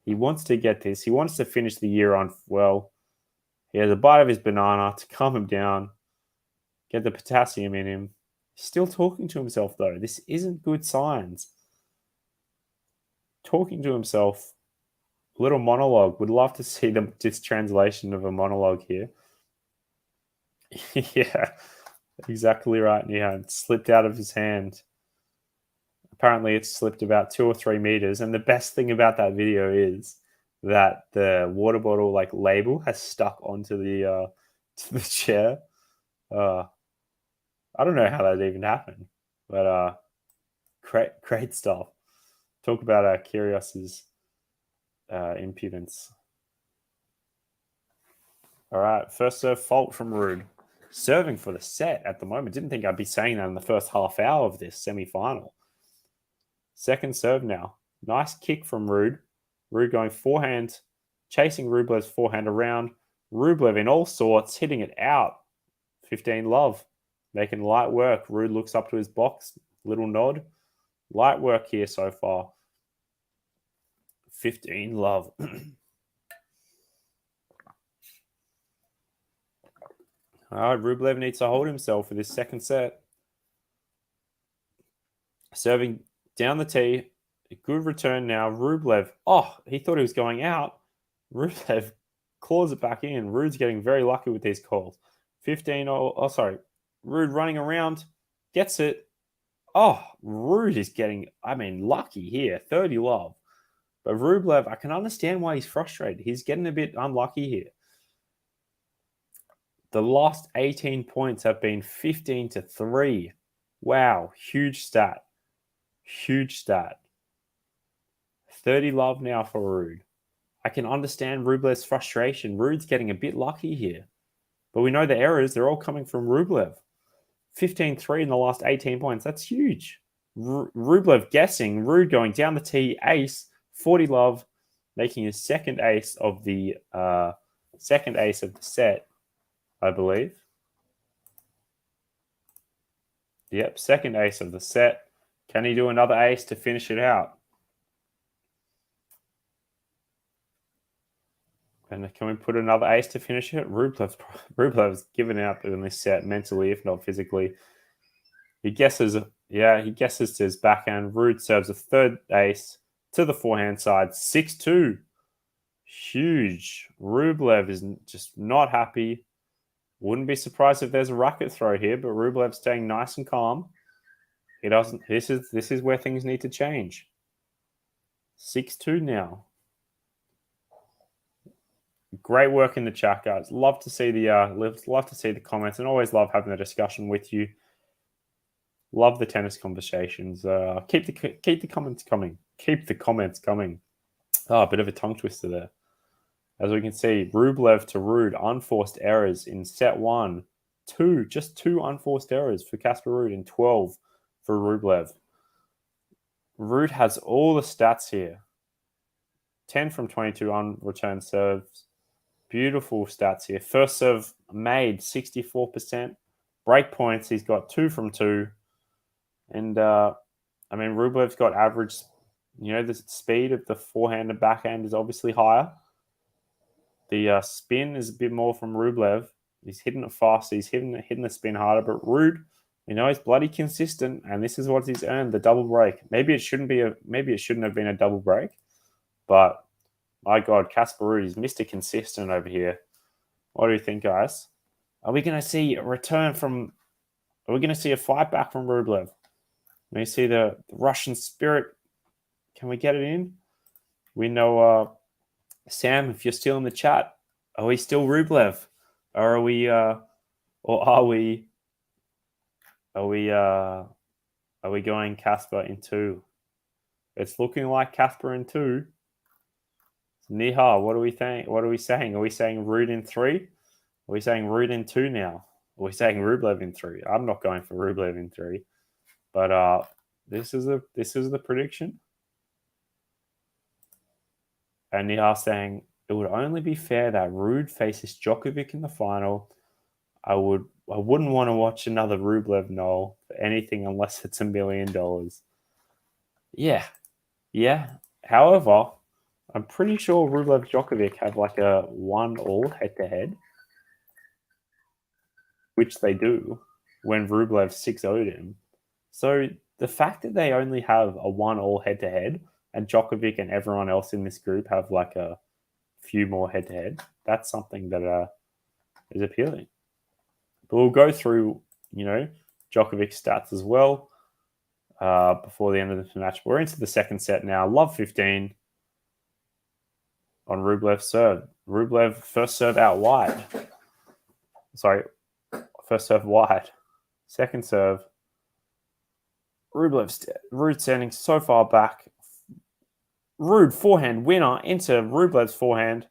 He wants to get this. He wants to finish the year on, he has a bite of his banana to calm him down, get the potassium in him. He's still talking to himself, though. This isn't good signs. Talking to himself. Little monologue. Would love to see this translation of a monologue here. Yeah, exactly right. Yeah, it slipped out of his hand. Apparently, it slipped about 2 or 3 meters. And the best thing about that video is that the water bottle label has stuck onto the to the chair. I don't know how that even happened, but great stuff. Talk about Kyrgios's impudence. All right, first serve fault from RUUD. Serving for the set at the moment. Didn't think I'd be saying that in the first half hour of this semi-final. Second serve now. Nice kick from RUUD. RUUD going forehand, chasing Rublev's forehand around. Rublev in all sorts, hitting it out. 15 love. Making light work. RUUD looks up to his box. Little nod. Light work here so far. 15 love. All right, Rublev needs to hold himself for this second set. Serving down the tee. A good return now. Rublev. He thought he was going out. Rublev claws it back in. RUUD's getting very lucky with these calls. 15. RUUD running around. Gets it. RUUD is getting, lucky here. 30 love. But Rublev, I can understand why he's frustrated. He's getting a bit unlucky here. The last 18 points have been 15-3. Wow, huge stat. Huge stat. 30 love now for RUUD. I can understand Rublev's frustration. RUUD's getting a bit lucky here. But we know the errors, they're all coming from Rublev. 15-3 in the last 18 points. That's huge. Rublev guessing, RUUD going down the tee, ace, 40 love, making his second ace of the set, I believe. Yep, second ace of the set. Can he do another ace to finish it out? And can we put another ace to finish it? Rublev's given up in this set mentally, if not physically. He guesses to his backhand. RUUD serves a third ace to the forehand side. 6-2. Huge. Rublev is just not happy. Wouldn't be surprised if there's a racket throw here, but Rublev staying nice and calm. He doesn't. This is where things need to change. 6-2 now. Great work in the chat, guys. Love to see the comments, and always love having the discussion with you. Love the tennis conversations. Keep the comments coming. Keep the comments coming. Oh, a bit of a tongue twister there. As we can see, Rublev to RUUD, unforced errors in set 1. Just two unforced errors for Casper RUUD in 12 for Rublev. RUUD has all the stats here. 10 from 22 on return serves. Beautiful stats here. First serve made, 64%. Break points, he's got 2 from 2. And, Rublev's got average, the speed of the forehand and backhand is obviously higher. The spin is a bit more from Rublev. He's hitting it fast. He's hitting the spin harder. But RUUD, he's bloody consistent, and this is what he's earned, the double break. Maybe it shouldn't have been a double break, but my God, Casper RUUD is Mr. Consistent over here. What do you think, guys? Are we going to see a return from? Are we going to see a fight back from Rublev? Can we see the Russian spirit? Can we get it in? We know. Sam, if you're still in the chat, are we still Rublev? Or are we going Casper in 2? It's looking like Casper in 2. Nihal, what are we saying? Are we saying RUUD in 3? Are we saying RUUD in 2 now? Are we saying Rublev in 3? I'm not going for Rublev in 3. But this is the prediction. And Nihal saying it would only be fair that RUUD faces Djokovic in the final. I wouldn't want to watch another Rublev Noel for anything unless it's $1 million. Yeah. However, I'm pretty sure Rublev Djokovic have like a 1-all head-to-head, which they do when Rublev 6-0'd him. So the fact that they only have a 1-all head-to-head and Djokovic and everyone else in this group have like a few more head-to-head, that's something that is appealing. But we'll go through, Djokovic's stats as well before the end of the match. We're into the second set now. Love 15 on Rublev's serve. Rublev first serve out wide. Sorry, first serve wide. Second serve. RUUD standing so far back. RUUD forehand winner into Rublev's forehand.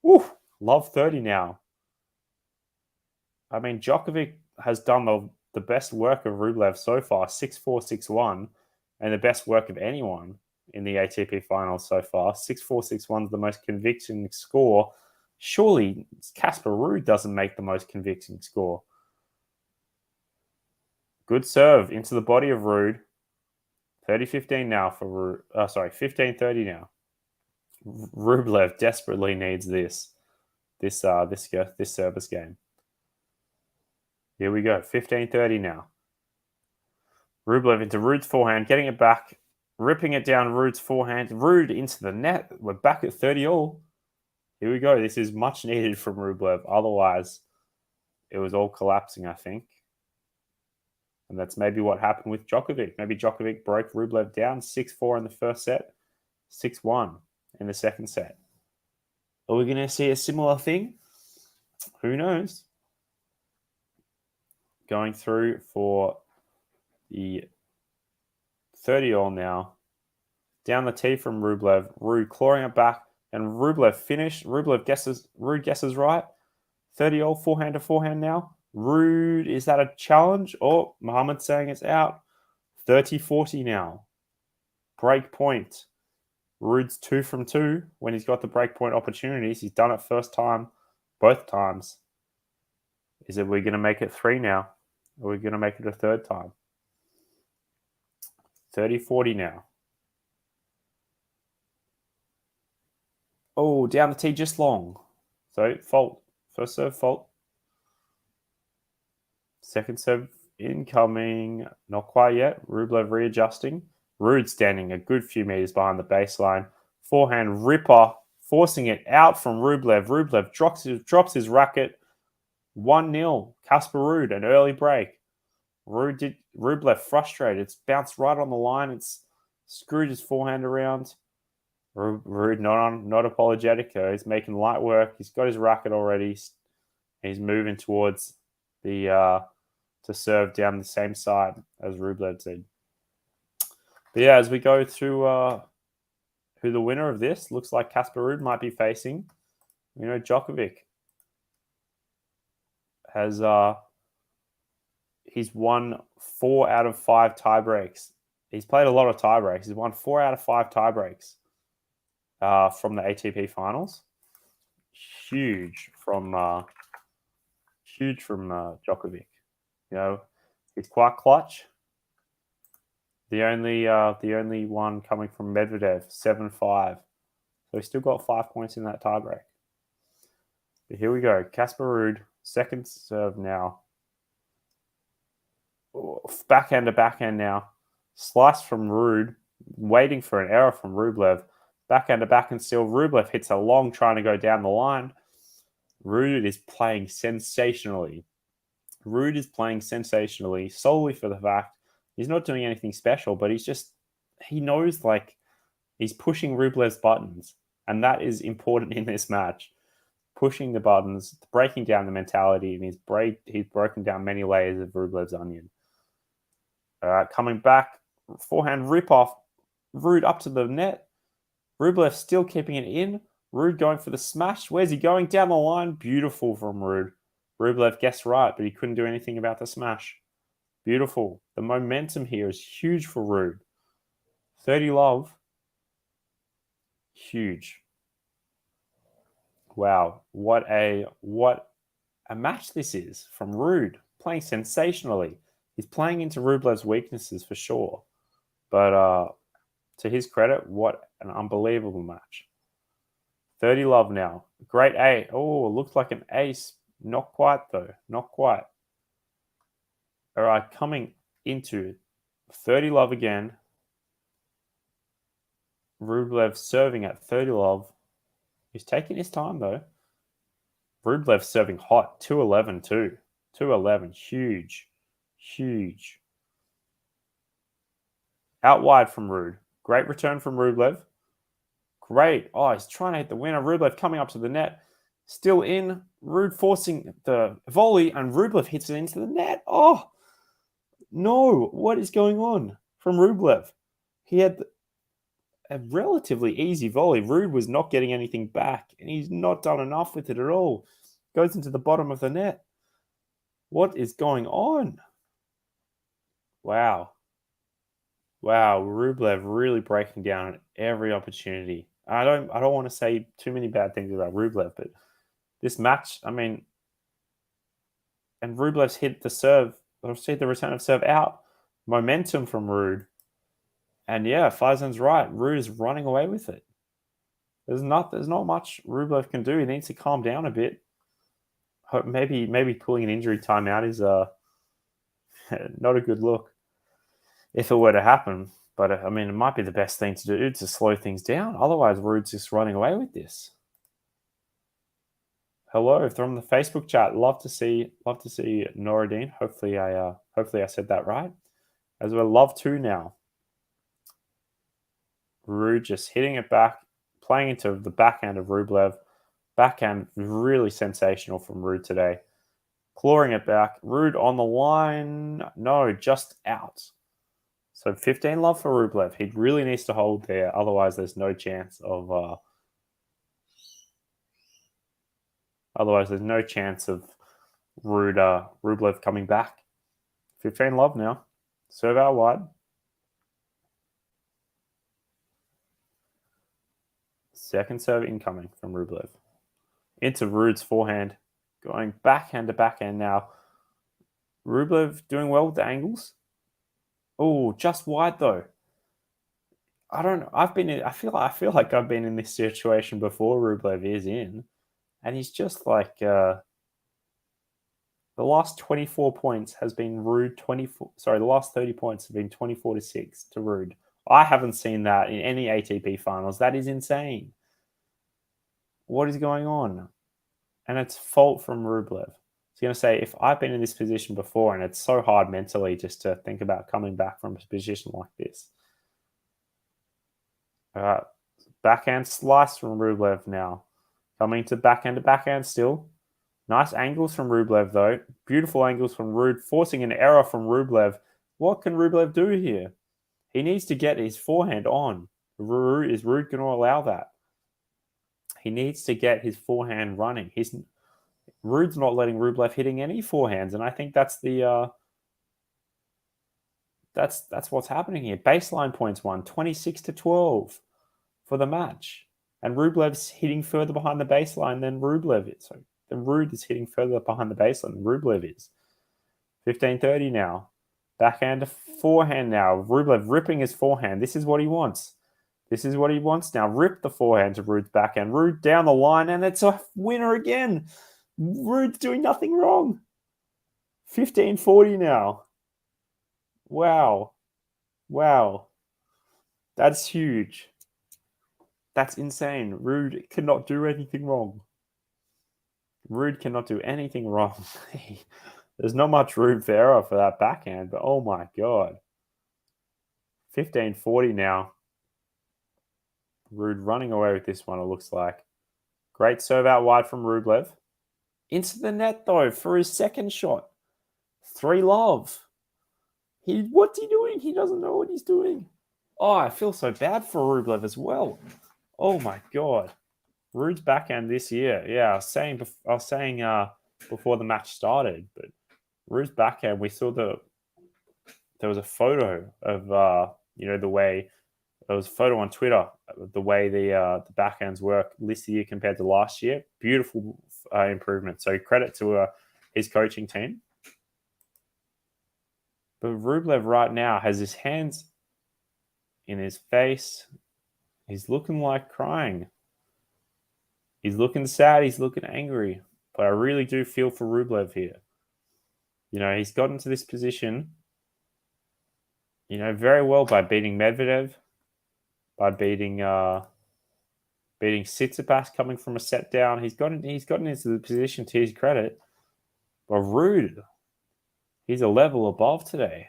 Woo, love 30 now. Djokovic has done the best work of Rublev so far, 6-4, 6-1, and the best work of anyone in the ATP finals so far. 6-4, 6-1 is the most convincing score. Surely Casper RUUD doesn't make the most convincing score. Good serve into the body of RUUD. 30-15 now for RUUD. 15-30 now. Rublev desperately needs this service game. Here we go. 15-30 now. Rublev into RUUD's forehand, getting it back, ripping it down RUUD's forehand. RUUD into the net. We're back at 30-all. Here we go. This is much needed from Rublev. Otherwise, it was all collapsing, I think. And that's maybe what happened with Djokovic. Maybe Djokovic broke Rublev down 6-4 in the first set, 6-1 in the second set. Are we going to see a similar thing? Who knows? Going through for the 30-all now. Down the tee from Rublev. RUUD clawing it back. And Rublev finished. Ruud guesses right. 30-all, forehand to forehand now. RUUD, is that a challenge? Oh, Muhammad saying it's out. 30-40 now. Break point. RUUD's 2 from 2 when he's got the break point opportunities. He's done it first time, both times. Is it we're going to make it 3 now? Or are we going to make it a third time? 30-40 now. Oh, down the tee just long. So fault. First serve fault. Second serve incoming. Not quite yet. Rublev readjusting. RUUD standing a good few meters behind the baseline. Forehand ripper, forcing it out from Rublev. Rublev drops his racket. 1-0. Casper RUUD, an early break. Rublev frustrated. It's bounced right on the line. It's screwed his forehand around. RUUD not apologetic though. He's making light work. He's got his racket already. He's moving towards the to serve down the same side as Rublev did. But yeah, as we go through who the winner of this looks like Casper RUUD might be facing, Djokovic has he's won 4 out of 5 tie breaks. He's played a lot of tie breaks. He's won 4 out of 5 tie breaks from the ATP finals. Huge from Djokovic. He's quite clutch. The only one coming from Medvedev, 7-5. So he's still got 5 points in that tiebreak. But here we go. Casper RUUD, second serve now. Backhand to backhand now. Slice from RUUD, waiting for an error from Rublev. Backhand to backhand still. Rublev hits a long trying to go down the line. RUUD is playing sensationally. RUUD is playing sensationally solely for the fact he's not doing anything special, but he knows he's pushing Rublev's buttons. And that is important in this match. Pushing the buttons, breaking down the mentality, and he's broken down many layers of Rublev's onion. Coming back, forehand rip-off. RUUD up to the net. Rublev still keeping it in. RUUD going for the smash. Where's he going? Down the line. Beautiful from RUUD. Rublev guessed right, but he couldn't do anything about the smash. Beautiful. The momentum here is huge for RUUD. 30-love. Huge. Wow. What a match this is from RUUD. Playing sensationally. He's playing into Rublev's weaknesses for sure. But to his credit, what an unbelievable match. 30-love now. Great A. Oh, looks like an ace. Not quite, though. Not quite. All right, coming into 30-love again. Rublev serving at 30-love. He's taking his time, though. Rublev serving hot. 2-11 too. 2-11. Huge. Huge. Out wide from RUUD. Great return from Rublev. Great. Oh, he's trying to hit the winner. Rublev coming up to the net. Still in. RUUD forcing the volley, and Rublev hits it into the net. Oh, no. What is going on from Rublev? He had a relatively easy volley. RUUD was not getting anything back, and he's not done enough with it at all. Goes into the bottom of the net. What is going on? Wow. Wow, Rublev really breaking down at every opportunity. I don't want to say too many bad things about Rublev, but this match, and Rublev's hit the serve, or see the return of serve out. Momentum from RUUD. And yeah, Faisan's right. RUUD is running away with it. There's not much Rublev can do. He needs to calm down a bit. Maybe pulling an injury timeout is not a good look if it were to happen. But it might be the best thing to do to slow things down. Otherwise, RUUD's just running away with this. Hello from the Facebook chat. Love to see Noradine. Hopefully I said that right. As we're love 2 now. RUUD just hitting it back, playing into the backhand of Rublev. Backhand really sensational from RUUD today. Clawing it back. RUUD on the line. No, just out. So 15 love for Rublev. He really needs to hold there. Otherwise, there's no chance of Otherwise, there's no chance of Rublev coming back. 15 love now. Serve out wide. Second serve incoming from Rublev. Into RUUD's forehand. Going backhand to backhand now. Rublev doing well with the angles. Oh, just wide though. I don't know. I feel like I've been in this situation before Rublev is in. And he's just like the last 24 points has been RUUD 24. Sorry, the last 30 points have been 24-6 to RUUD. I haven't seen that in any ATP finals. That is insane. What is going on? And it's fault from Rublev. I was going to say, if I've been in this position before, and it's so hard mentally just to think about coming back from a position like this. Backhand slice from Rublev now. Coming to backhand still. Nice angles from Rublev, though. Beautiful angles from RUUD, forcing an error from Rublev. What can Rublev do here? He needs to get his forehand on. Is RUUD going to allow that? He needs to get his forehand running. RUUD's not letting Rublev hitting any forehands, and I think that's the that's what's happening here. Baseline points won 26-12 for the match, and Rublev's hitting further behind the baseline than Rublev is. So then RUUD is hitting further behind the baseline than Rublev is. 15-30 now. Backhand to forehand now. Rublev ripping his forehand. This is what he wants. This is what he wants now. Rip the forehand to RUUD's backhand. RUUD down the line, and it's a winner again. RUUD's doing nothing wrong. 15-40 now. Wow. Wow. That's huge. That's insane. RUUD cannot do anything wrong. RUUD cannot do anything wrong. There's not much room for error for that backhand, but oh my God. 15-40 now. RUUD running away with this one, it looks like. Great serve out wide from Rublev. Into the net, though, for his second shot. 3 love. What's he doing? He doesn't know what he's doing. Oh, I feel so bad for Rublev as well. Oh my God. RUUD's backhand this year. Yeah, I was saying before the match started, but RUUD's backhand, we saw there was a photo of the way there was a photo on Twitter of the way the backhands work this year compared to last year. Beautiful improvement. So credit to his coaching team. But Rublev right now has his hands in his face. He's looking like crying. He's looking sad. He's looking angry. But I really do feel for Rublev here. He's gotten to this position, very well by beating Medvedev, by beating Tsitsipas coming from a set down. He's gotten into the position, to his credit. But RUUD, he's a level above today.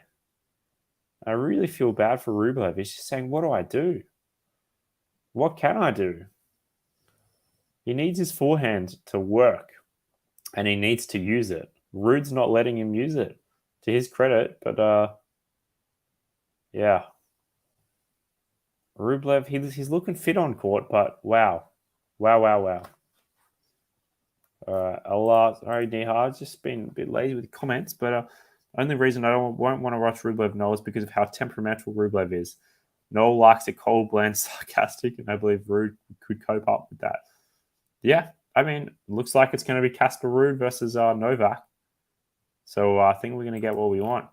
I really feel bad for Rublev. He's just saying, what do I do? What can I do? He needs his forehand to work, and he needs to use it. RUUD's not letting him use it, to his credit. But, yeah. Rublev, he's looking fit on court, but wow. Wow. Sorry, Nihar. I've just been a bit lazy with the comments, but only reason I won't want to watch Rublev Noel is because of how temperamental Rublev is. Noel likes it cold, bland, sarcastic, and I believe RUUD could cope up with that. Yeah, I mean, looks like it's going to be Casper RUUD versus Novak. So I think we're going to get what we want.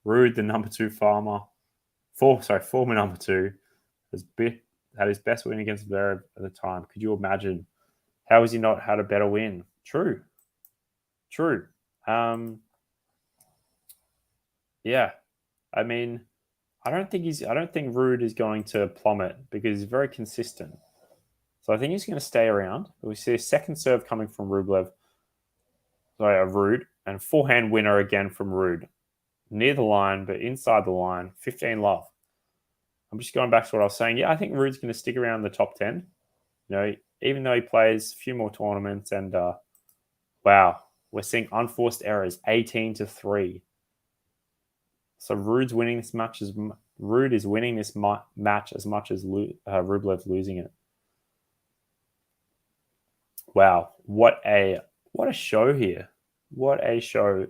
RUUD, the number 2 former number 2, had his best win against Zverev at the time. Could you imagine? How has he not had a better win? True. Yeah. I mean, I don't think RUUD is going to plummet because he's very consistent. So I think he's going to stay around. We see a second serve coming from RUUD, and forehand winner again from RUUD. Near the line, but inside the line. 15 love. I'm just going back to what I was saying. Yeah, I think RUUD's going to stick around the top 10. Even though he plays a few more tournaments, and wow, we're seeing unforced errors, 18-3. So RUUD's winning this match. RUUD is winning this match as much as Rublev losing it. Wow, what a show here. What a show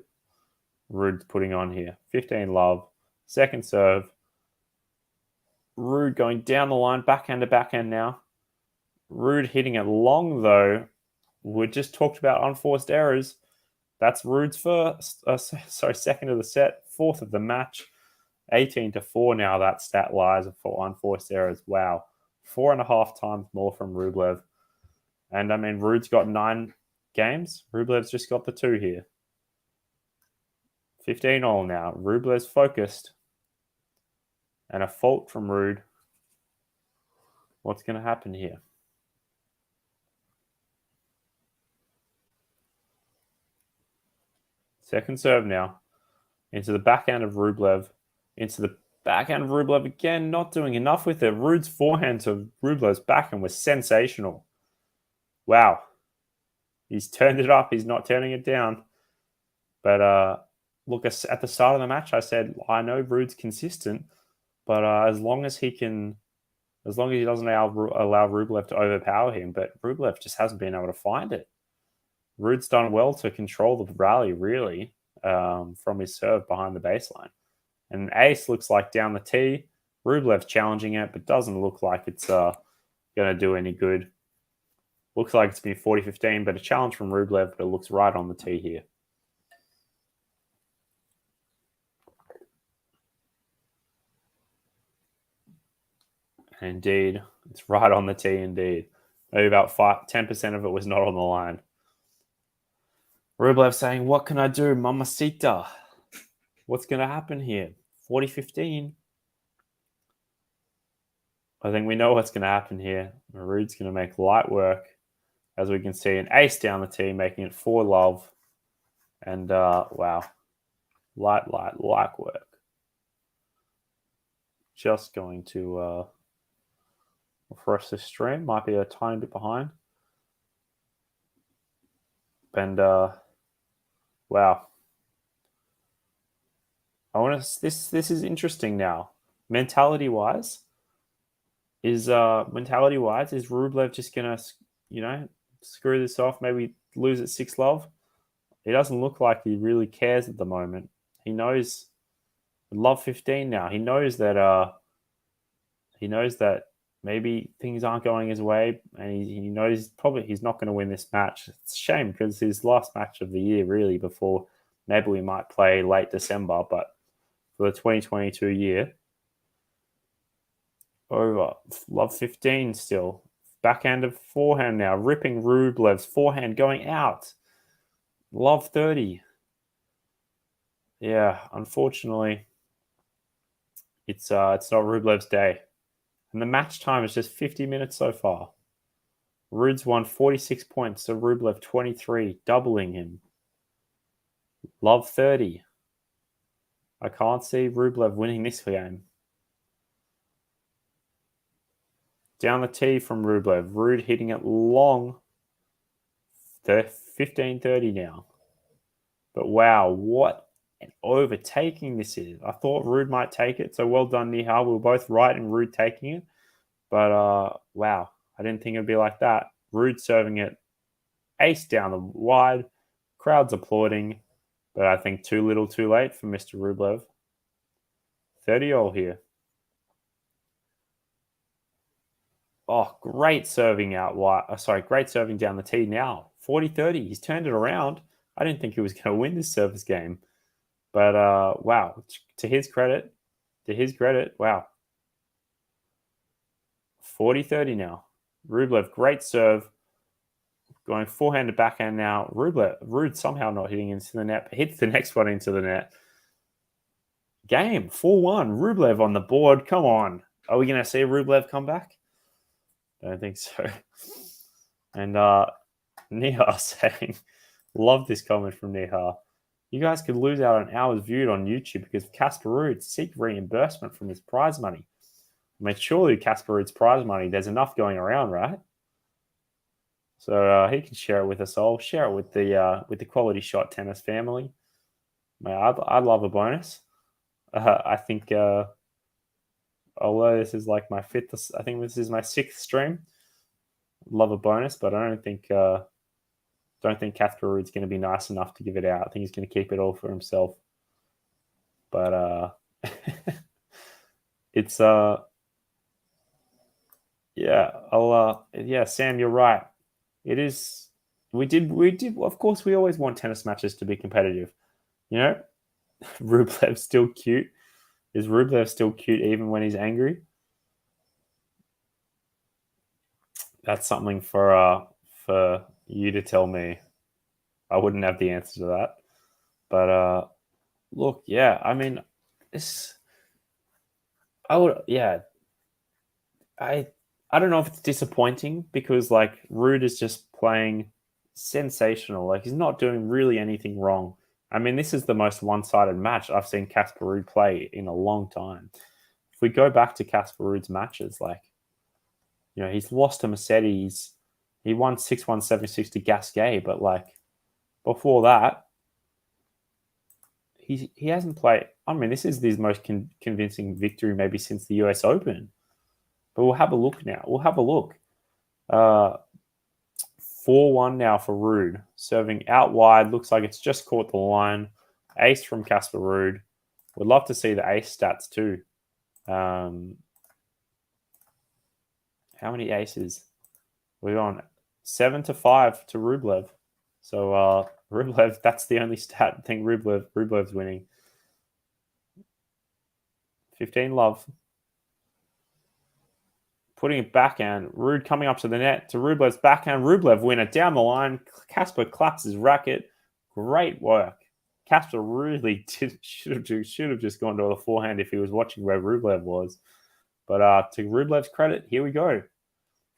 RUUD's putting on here. 15 love, second serve. RUUD going down the line, backhand to backhand now. RUUD hitting it long though. We just talked about unforced errors. That's RUUD's second of the set, fourth of the match. 18-4 now that stat lies for unforced errors. Wow. 4.5 times more from Rublev. And I mean, RUUD's got 9 games. Rublev's just got the 2 here. 15 all now. Rublev's focused. And a fault from RUUD. What's going to happen here? Second serve now. Into the backhand of Rublev. Into the backhand of Rublev again. Not doing enough with it. RUUD's forehand to Rublev's backhand was sensational. Wow. He's turned it up. He's not turning it down. But look, at the start of the match, I said, I know RUUD's consistent, but as long as he doesn't allow Rublev to overpower him, but Rublev just hasn't been able to find it. RUUD's done well to control the rally, really, from his serve behind the baseline. And ace looks like down the tee. Rublev challenging it, but doesn't look like it's going to do any good. Looks like it's been 40-15, but a challenge from Rublev, but it looks right on the tee here. Indeed, it's right on the tee indeed. Maybe about 10% of it was not on the line. Rublev saying, what can I do, mamacita? What's going to happen here? 40-15. I think we know what's going to happen here. RUUD's going to make light work. As we can see, an ace down the tee, making it 4 love. And, wow. Light work. Just going to refresh this stream. Might be a tiny bit behind. And, wow. This is interesting now. Mentality-wise, is Rublev just going to, screw this off, maybe lose at 6 love? He doesn't look like he really cares at the moment. He knows love 15 now. He knows that maybe things aren't going his way, and he knows probably he's not going to win this match. It's a shame because it's his last match of the year, really, before maybe we might play late December, but for the 2022 year, over love 15 still. Backhand of forehand now, ripping Rublev's forehand going out. Love 30. Yeah, unfortunately, it's not Rublev's day. And the match time is just 50 minutes so far. RUUD's won 46 points to Rublev 23, doubling him. Love 30. I can't see Rublev winning this game. Down the tee from Rublev. RUUD hitting it long. 15-30 now. But wow, what an overtaking this is. I thought RUUD might take it, so well done, Nihal. We were both right in RUUD taking it. But wow, I didn't think it'd be like that. RUUD serving it. Ace down the wide. Crowd's applauding. But I think too little too late for Mr. Rublev. 30 all here. Oh, great serving out wide. Great serving down the tee now. 40-30. He's turned it around. I didn't think he was going to win this service game. But wow, to his credit, wow. 40-30 now. Rublev, great serve. Going forehand to backhand now. RUUD somehow not hitting into the net, but hits the next one into the net. Game 4-1. Rublev on the board. Come on. Are we going to see Rublev come back? I don't think so. And Nihar saying, love this comment from Nihar. You guys could lose out on hours viewed on YouTube because of Casper RUUD. Seek reimbursement from his prize money. I mean, surely Casper RUUD's prize money, there's enough going around, right? So he can share it with us all. Share it with the QualityShot tennis family. I'd love a bonus. I think, although this is like I think this is my 6th stream. Love a bonus, but I don't think don't think Casper RUUD's going to be nice enough to give it out. I think he's going to keep it all for himself. But it's yeah, Sam, you're right. It is. We did. Of course, we always want tennis matches to be competitive. You know, Rublev's still cute. Is Rublev still cute even when he's angry? That's something for you to tell me. I wouldn't have the answer to that. But look, yeah, I mean, I don't know if it's disappointing because like RUUD is just playing sensational. Like he's not doing really anything wrong. I mean, this is the most one-sided match I've seen Casper RUUD play in a long time. If we go back to Casper RUUD's matches, like, you know, he's lost to Mercedes. He won 6-1, 7-6 to Gasquet, but like before that, he hasn't played. I mean, this is his most convincing victory maybe since the US Open. But we'll have a look now. We'll have a look. 4-1 now for RUUD. Serving out wide. Looks like it's just caught the line. Ace from Casper RUUD. Would love to see the ace stats too. How many aces? We're on 7-5 to Rublev. So Rublev, that's the only stat. I think Rublev's winning. 15 love. Putting it backhand. RUUD coming up to the net to Rublev's backhand. Rublev winner down the line. Casper claps his racket. Great work. Casper really should have just gone to the forehand if he was watching where Rublev was. But to Rublev's credit, here we go.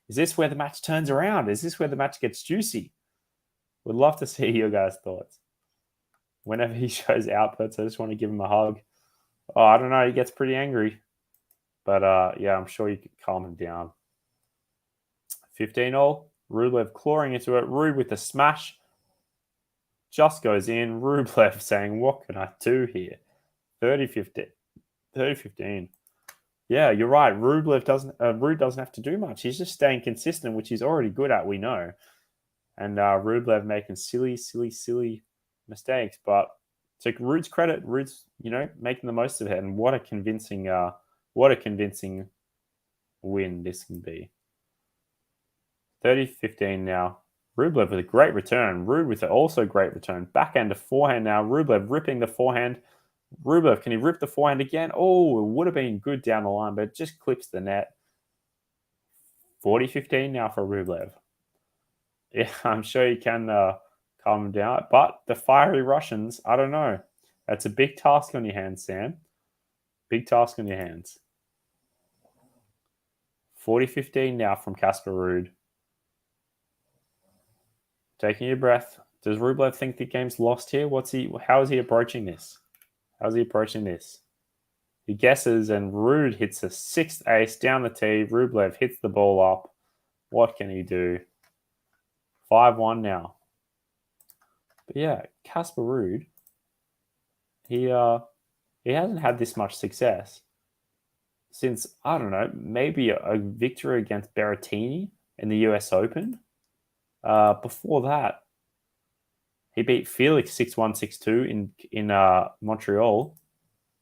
Is this where the match turns around? Is this where the match gets juicy? Would love to see your guys' thoughts. Whenever he shows outputs, I just want to give him a hug. Oh, I don't know. He gets pretty angry. But yeah, I'm sure you could calm him down. 15-all. Rublev clawing into it. RUUD with the smash. Just goes in. Rublev saying, what can I do here? 30-15. 30-15. Yeah, you're right. RUUD doesn't have to do much. He's just staying consistent, which he's already good at, we know. And Rublev making silly mistakes. But to RUUD's credit, RUUD's, you know, making the most of it. And what a convincing win this can be. 30-15 now. Rublev with a great return. RUUD with an also great return. Backhand to forehand now. Rublev ripping the forehand. Rublev, can he rip the forehand again? Oh, it would have been good down the line, but it just clips the net. 40-15 now for Rublev. Yeah, I'm sure you can calm him down. But the fiery Russians, I don't know. That's a big task on your hands, Sam. Big task on your hands. 40-15 now from Casper RUUD. Taking your breath. Does Rublev think the game's lost here? How is he approaching this? He guesses and RUUD hits a sixth ace down the tee. Rublev hits the ball up. What can he do? 5-1 now. But yeah, Casper RUUD, he hasn't had this much success since, I don't know, maybe a victory against Berrettini in the US Open. Before that, he beat Felix 6-1, 6-2 in Montreal,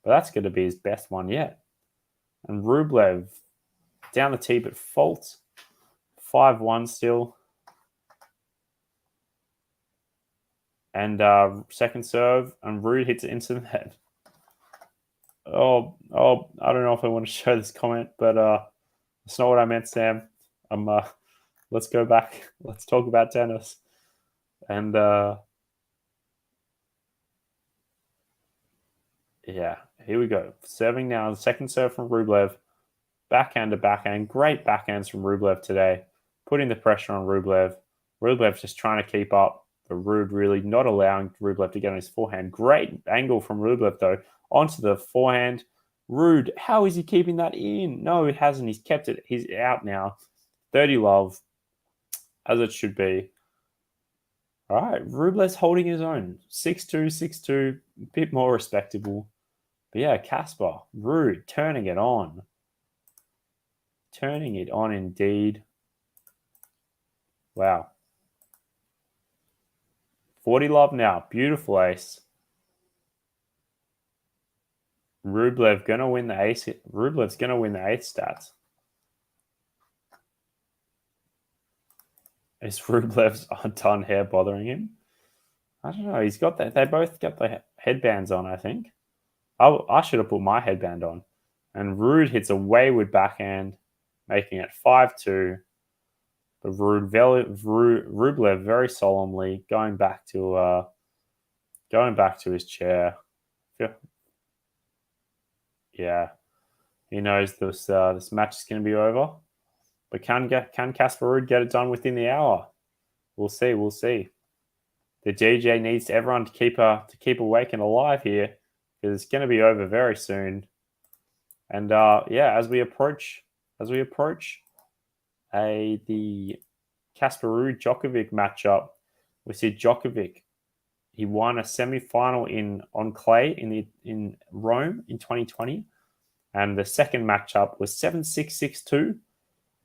but that's going to be his best one yet. And Rublev down the tee, but fault 5-1 still. And second serve, and RUUD hits it into the net. Oh, I don't know if I want to show this comment, but it's not what I meant, Sam. Let's go back. Let's talk about tennis. And yeah, here we go. Serving now, the second serve from Rublev. Backhand to backhand. Great backhands from Rublev today. Putting the pressure on Rublev. Rublev's just trying to keep up. But RUUD really not allowing Rublev to get on his forehand. Great angle from Rublev, though. Onto the forehand. RUUD, how is he keeping that in? No, he hasn't. He's kept it. He's out now. 30 love, as it should be. All right, Rublev's holding his own. 6-2, 6-2, a bit more respectable. But yeah, Casper, RUUD, turning it on. Turning it on indeed. Wow. 40 love now. Beautiful ace. Rublev gonna win the ace. Rublev's gonna win the 8 stats. Is Rublev's undone hair bothering him? I don't know. He's got that. They both got the headbands on, I think. I should have put my headband on. And RUUD hits a wayward backhand, making it 5-2. But Rublev very solemnly going back to his chair. Yeah, he knows this match is going to be over. But can Casper RUUD get it done within the hour? We'll see. We'll see. The DJ needs everyone to keep awake and alive here, because it's going to be over very soon. And yeah, as we approach the Casper RUUD Djokovic matchup, we see Djokovic. He won a semi-final on clay in Rome in 2020, and the second matchup was 7-6, 6-2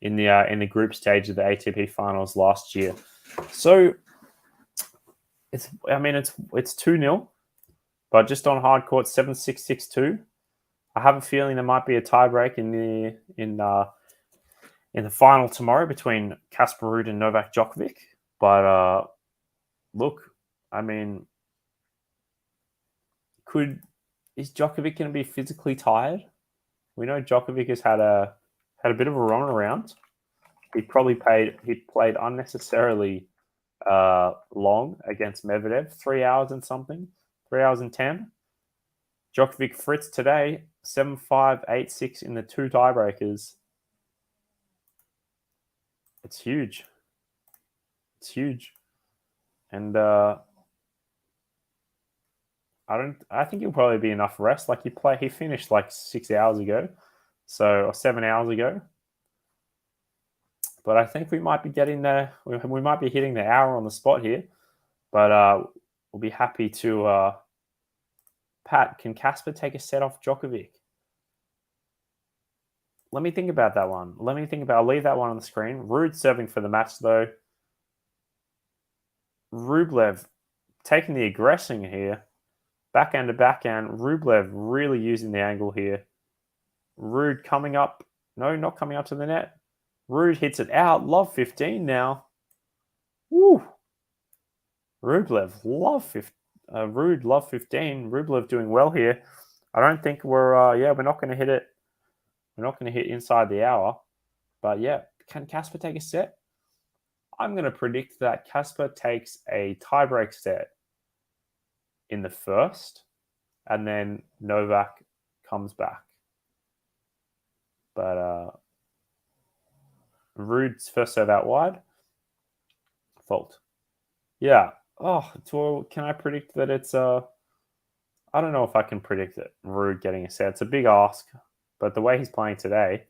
in the group stage of the ATP finals last year. So it's 2-0, but just on hard court 7-6, 6-2. I have a feeling there might be a tiebreak in the final tomorrow between Casper RUUD and Novak Djokovic. But look, I mean, is Djokovic going to be physically tired? We know Djokovic has had a bit of a run around. He played unnecessarily long against Medvedev, 3 hours and something, 3 hours and 10. Djokovic Fritz today, 7-5, 8-6 in the 2 tiebreakers. It's huge. It's huge. And I think he'll probably be enough rest. Like he finished like 6 hours ago, or 7 hours ago. But I think we might be getting there. We might be hitting the hour on the spot here. But we'll be happy to. Pat, can Casper take a set off Djokovic? Let me think about that one. I'll leave that one on the screen. RUUD serving for the match, though. Rublev taking the aggression here. Backhand to backhand. Rublev really using the angle here. RUUD coming up. No, not coming up to the net. RUUD hits it out. Love 15 now. Woo! Rublev, love 15. RUUD, love 15. Rublev doing well here. I don't think we're not going to hit it. We're not going to hit inside the hour. But yeah, can Casper take a set? I'm going to predict that Casper takes a tiebreak set in the first, and then Novak comes back. But RUUD's first serve out wide. Fault. Yeah. Oh, can I predict that it's I don't know if I can predict it. RUUD getting a set. It's a big ask, but the way he's playing today,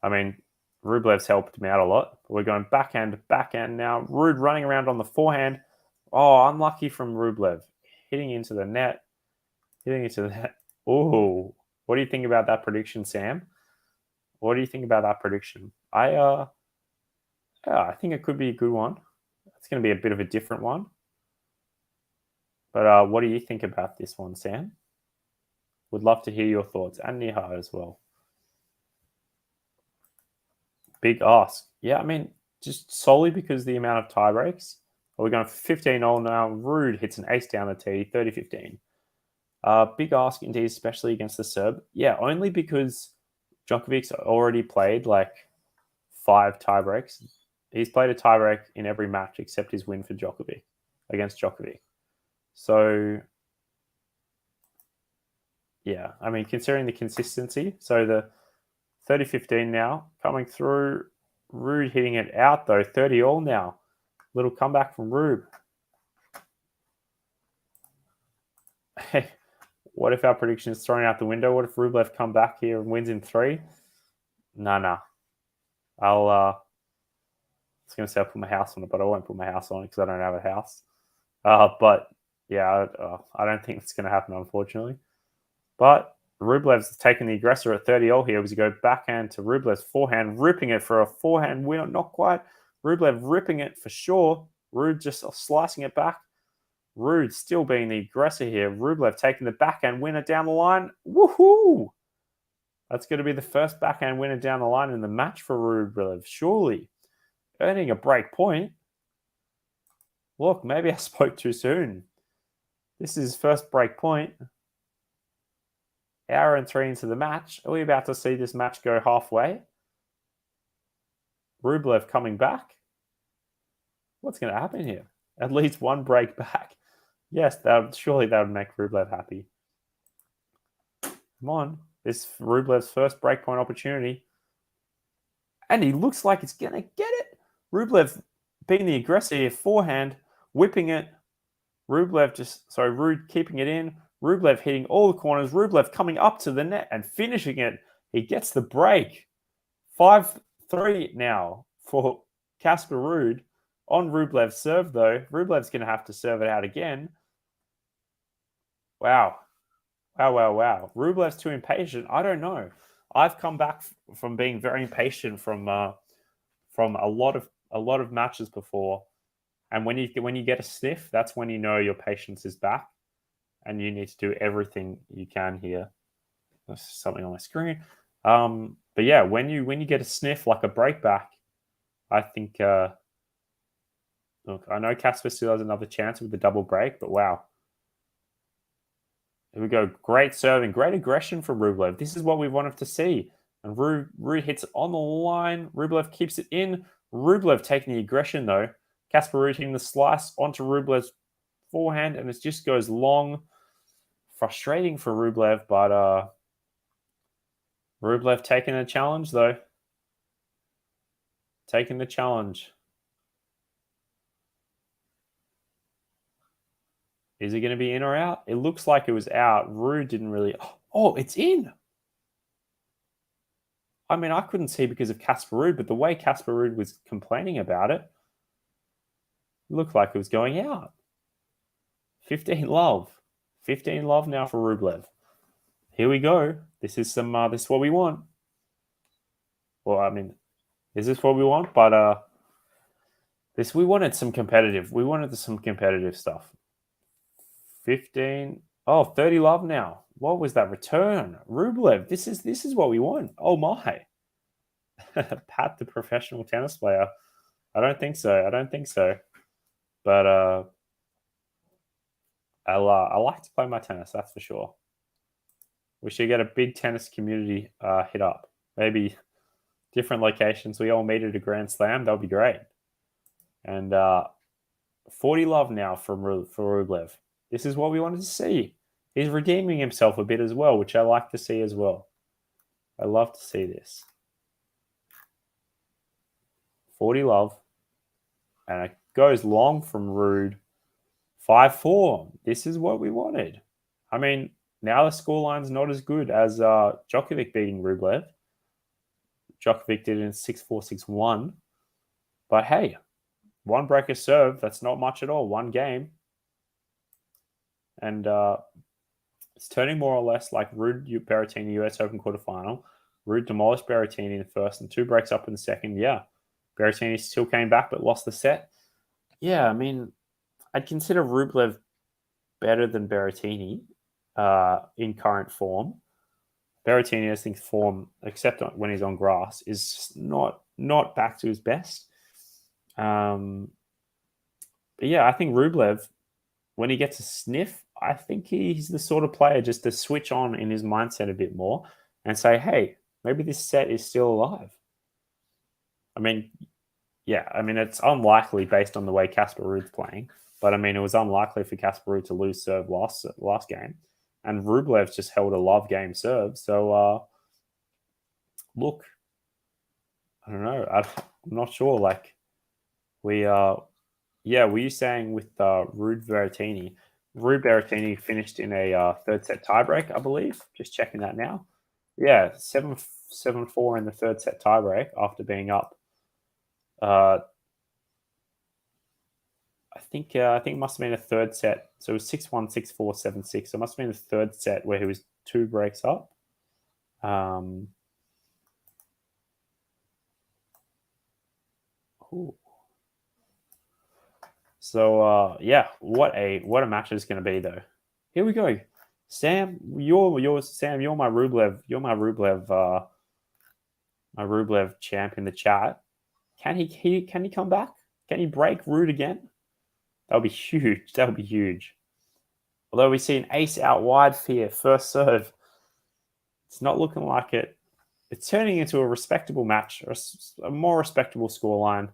I mean, Rublev's helped me out a lot. We're going backhand to backhand now. RUUD running around on the forehand. Oh, unlucky from Rublev. Hitting into the net. Oh, what do you think about that prediction, Sam? What do you think about that prediction? I think it could be a good one. It's going to be a bit of a different one. But what do you think about this one, Sam? Would love to hear your thoughts, and Nihar as well. Big ask. Yeah, I mean, just solely because the amount of tie breaks. We're going 15-0 now. RUUD hits an ace down the tee, 30-15. Big ask indeed, especially against the Serb. Yeah, only because Djokovic's already played like 5 tie breaks. He's played a tiebreak in every match except his win against Djokovic. So, yeah, I mean, considering the consistency, so the 30-15 now coming through. RUUD hitting it out though, 30-all now. Little comeback from RUUD. Hey, what if our prediction is thrown out the window? What if Rublev come back here and wins in 3? Nah. I was going to say I'll put my house on it, but I won't put my house on it because I don't have a house. But yeah, I don't think it's going to happen, unfortunately. But Rublev's taking the aggressor at 30-all here as we go backhand to Rublev's forehand, ripping it for a forehand win. Not quite. Rublev ripping it for sure. RUUD just slicing it back. RUUD still being the aggressor here. Rublev taking the backhand winner down the line. Woohoo! That's going to be the first backhand winner down the line in the match for Rublev, surely. Earning a break point. Look, maybe I spoke too soon. This is his first break point. Hour and 3 into the match. Are we about to see this match go halfway? Rublev coming back. What's going to happen here? At least one break back. Yes, surely that would make Rublev happy. Come on. This is Rublev's first breakpoint opportunity. And he looks like it's going to get it. Rublev being the aggressor here, forehand, whipping it. RUUD keeping it in. Rublev hitting all the corners. Rublev coming up to the net and finishing it. He gets the break. 5-3 now for Casper RUUD. On Rublev's serve, though. Rublev's going to have to serve it out again. Wow. Wow. Rublev's too impatient. I don't know. I've come back from being very impatient from a lot of matches before. And when you get a sniff, that's when you know your patience is back. And you need to do everything you can here. There's something on my screen. But yeah, when you get a sniff like a breakback, I think look, I know Casper still has another chance with the double break, but wow. Here we go. Great serving, great aggression from Rublev. This is what we wanted to see. And RUUD hits it on the line. Rublev keeps it in. Rublev taking the aggression, though. Casper RUUD hitting the slice onto Rublev's forehand, and it just goes long. Frustrating for Rublev, but Rublev taking the challenge, though. Taking the challenge. Is it going to be in or out? It looks like it was out. RUUD didn't really... Oh, it's in! I mean, I couldn't see because of Casper RUUD, but the way Casper RUUD was complaining about it, it looked like it was going out. 15 love. 15 love now for Rublev. Here we go. This is what we want. Well, I mean, is this what we want? But we wanted some competitive. We wanted some competitive stuff. 15. Oh, 30 love now. What was that return? Rublev, this is what we want. Oh my. Pat the professional tennis player. I don't think so. But I like to play my tennis, that's for sure. We should get a big tennis community hit up. Maybe different locations. We all meet at a Grand Slam. That would be great. And 40 love now for Rublev. This is what we wanted to see. He's redeeming himself a bit as well, which I like to see as well. I love to see this. 40 love. And it goes long from RUUD. 5-4. This is what we wanted. I mean, now the scoreline's not as good as Djokovic beating Rublev. Djokovic did it in 6-4, 6-1. But hey, one breaker serve, that's not much at all. One game. And it's turning more or less like RUUD Berrettini US Open quarterfinal. RUUD demolished Berrettini in the first and 2 breaks up in the second. Yeah, Berrettini still came back but lost the set. Yeah, I mean, I'd consider Rublev better than Berrettini in current form. Berrettini, I think, form, except when he's on grass, is not back to his best. But yeah, I think Rublev, when he gets a sniff, I think he's the sort of player just to switch on in his mindset a bit more and say, hey, maybe this set is still alive. I mean, yeah, I mean, it's unlikely based on the way Casper RUUD's playing, but I mean, it was unlikely for Casper RUUD to lose serve last game. And Rublev just held a love game serve. So, look, I don't know. I'm not sure. Like, were you saying with RUUD Berrettini? RUUD Berrettini finished in a third set tiebreak, I believe. Just checking that now. Yeah, 7-4 in the third set tiebreak after being up. I think it must have been a third set. So it was 6-1, 6-4, 7-6. So it must have been the third set where he was 2 breaks up. So yeah, what a match it's going to be though. Here we go, Sam. You're my Rublev. You're my Rublev champ in the chat. Can he come back? Can he break RUUD again? That'll be huge. That'll be huge. Although we see an ace out wide here, first serve. It's not looking like it. It's turning into a respectable match, a more respectable scoreline.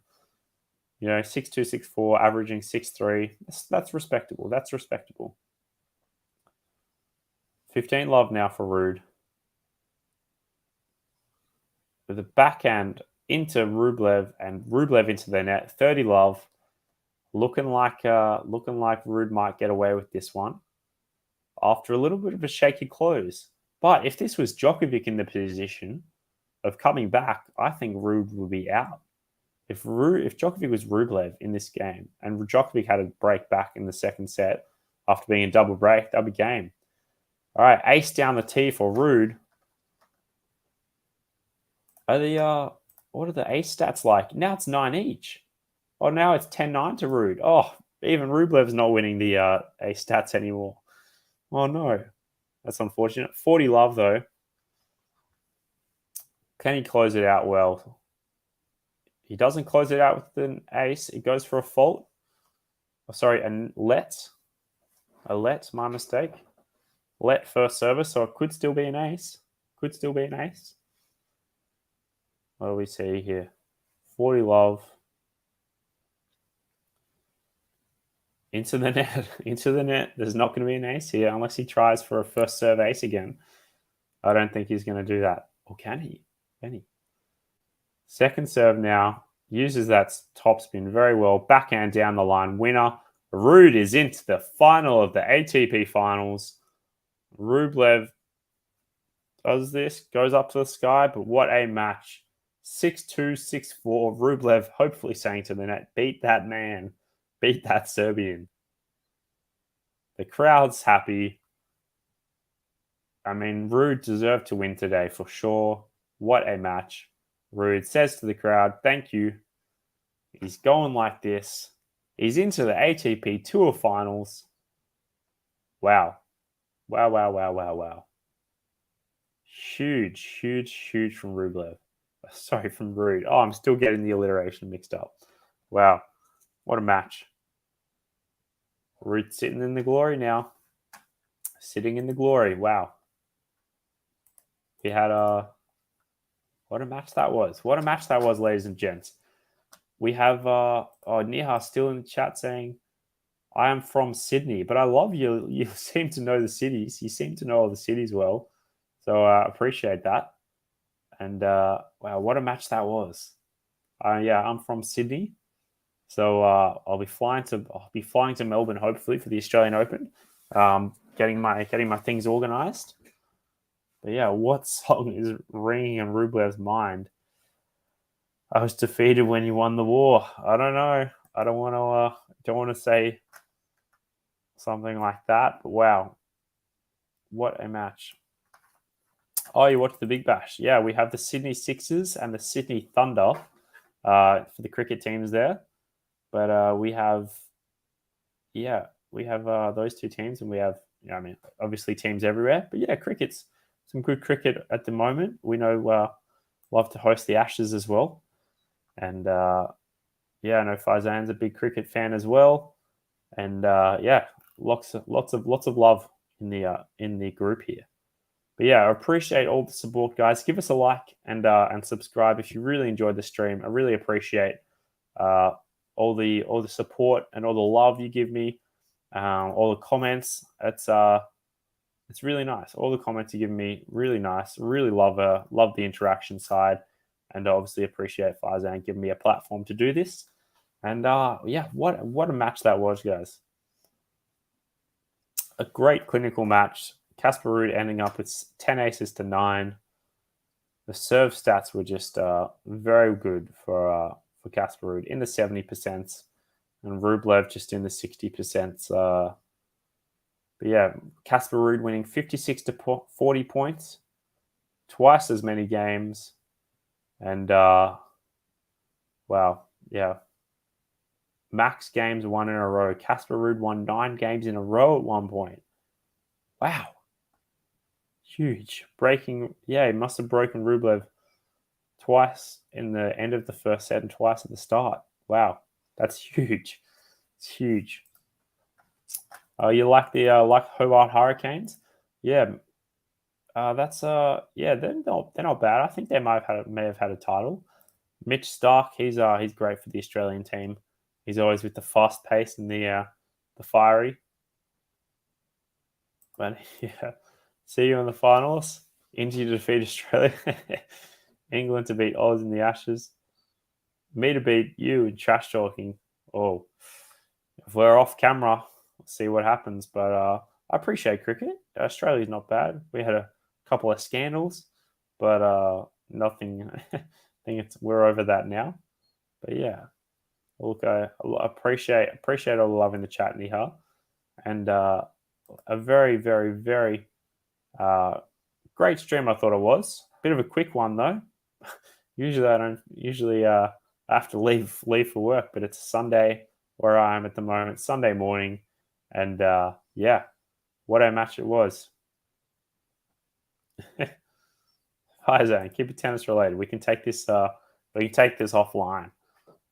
6-2, 6-4, averaging 6-3. That's respectable. That's respectable. 15 love now for RUUD. With the backhand into Rublev and Rublev into the net. 30 love. Looking like RUUD might get away with this one after a little bit of a shaky close. But if this was Djokovic in the position of coming back, I think RUUD would be out. If Djokovic was Rublev in this game and Djokovic had a break back in the second set after being a double break, that'd be game. All right, ace down the tee for RUUD. What are the ace stats like? Now it's 9 each. Oh, now it's 10-9 to RUUD. Oh, even Rublev's not winning the ace stats anymore. Oh no, that's unfortunate. 40 love though. Can he close it out well? He doesn't close it out with an ace. It goes for a fault. Oh, sorry, a let, my mistake. Let first service, so it could still be an ace. Could still be an ace. What do we see here? 40 love. Into the net. Into the net. There's not going to be an ace here unless he tries for a first serve ace again. I don't think he's going to do that. Or can he? Can he? Second serve now. Uses that topspin very well. Backhand down the line. Winner. RUUD is into the final of the ATP finals. Rublev does this. Goes up to the sky. But what a match. 6-2, 6-4. Rublev hopefully saying to the net, beat that man. Beat that Serbian. The crowd's happy. I mean, RUUD deserved to win today for sure. What a match. RUUD says to the crowd, thank you. He's going like this. He's into the ATP Tour Finals. Wow. Wow, wow, wow, wow, wow. Huge, huge, huge from Rublev. Sorry, from RUUD. Oh, I'm still getting the alliteration mixed up. Wow. What a match. RUUD sitting in the glory now. Sitting in the glory. Wow. He had what a match that was. What a match that was, ladies and gents. We have Niha still in the chat saying, I am from Sydney, but I love you. You seem to know the cities. You seem to know all the cities well. So I appreciate that. And wow, what a match that was. Yeah, I'm from Sydney. So I'll be flying to Melbourne hopefully for the Australian Open. Getting my things organised. But yeah, what song is ringing in Rublev's mind? I was defeated when you won the war. I don't know. I don't want to say something like that. But wow, what a match! Oh, you watched the Big Bash? Yeah, we have the Sydney Sixers and the Sydney Thunder for the cricket teams there. But we have those two teams, and we have, obviously teams everywhere. But yeah, cricket's some good cricket at the moment. We know love to host the Ashes as well, and I know Faizan's a big cricket fan as well, and lots of love in the group here. But yeah, I appreciate all the support, guys. Give us a like and subscribe if you really enjoyed the stream. I really appreciate all the support and all the love you give me, all the comments. It's really nice. All the comments you give me, really nice. Really love the interaction side, and obviously appreciate Faizan giving me a platform to do this. And what a match that was, guys. A great clinical match. Casper RUUD ending up with 10 aces to 9. The serve stats were just very good for Casper RUUD in the 70%, and Rublev just in the 60%. But yeah, Casper RUUD winning 56 to 40 points, twice as many games, and wow, yeah, Max games won in a row. Casper RUUD won 9 games in a row at one point. Wow. Huge. Breaking, yeah, he must have broken RUBLEV twice in the end of the first set and twice at the start. Wow. That's huge. It's huge. You like the Hobart Hurricanes? Yeah. That's yeah, they're not bad. I think they may have had a title. Mitch Stark, he's great for the Australian team. He's always with the fast pace and the fiery. But yeah, see you in the finals. India to defeat Australia. England to beat Oz in the Ashes. Me to beat you in trash talking. Oh, if we're off camera, we'll see what happens. But I appreciate cricket. Australia's not bad. We had a couple of scandals, but nothing. I think we're over that now. But yeah, look, I appreciate all the love in the chat, Niha, and a very, very, very great stream. I thought it was bit of a quick one though. Usually I don't. Usually I have to leave for work, but it's Sunday where I am at the moment, Sunday morning, and yeah, what a match it was. Hi Zane, keep it tennis related. We can take this. We can take this offline.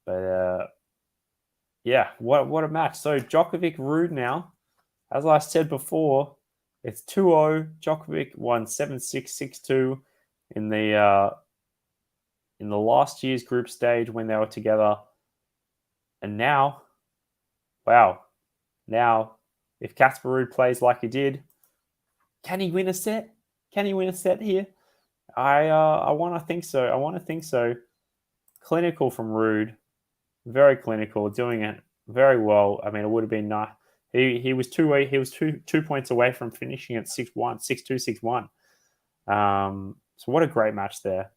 But yeah, what a match. So Djokovic RUUD now. As I said before, it's 2-0. Djokovic won 7-6, 6-2 in the last year's group stage when they were together. And now, wow. Now, if Casper RUUD plays like he did, can he win a set? Can he win a set here? I want to think so. I want to think so. Clinical from RUUD. Very clinical, doing it very well. I mean, it would have been nice. He was two points away from finishing at 6-1, 6-2, 6-1. So what a great match there,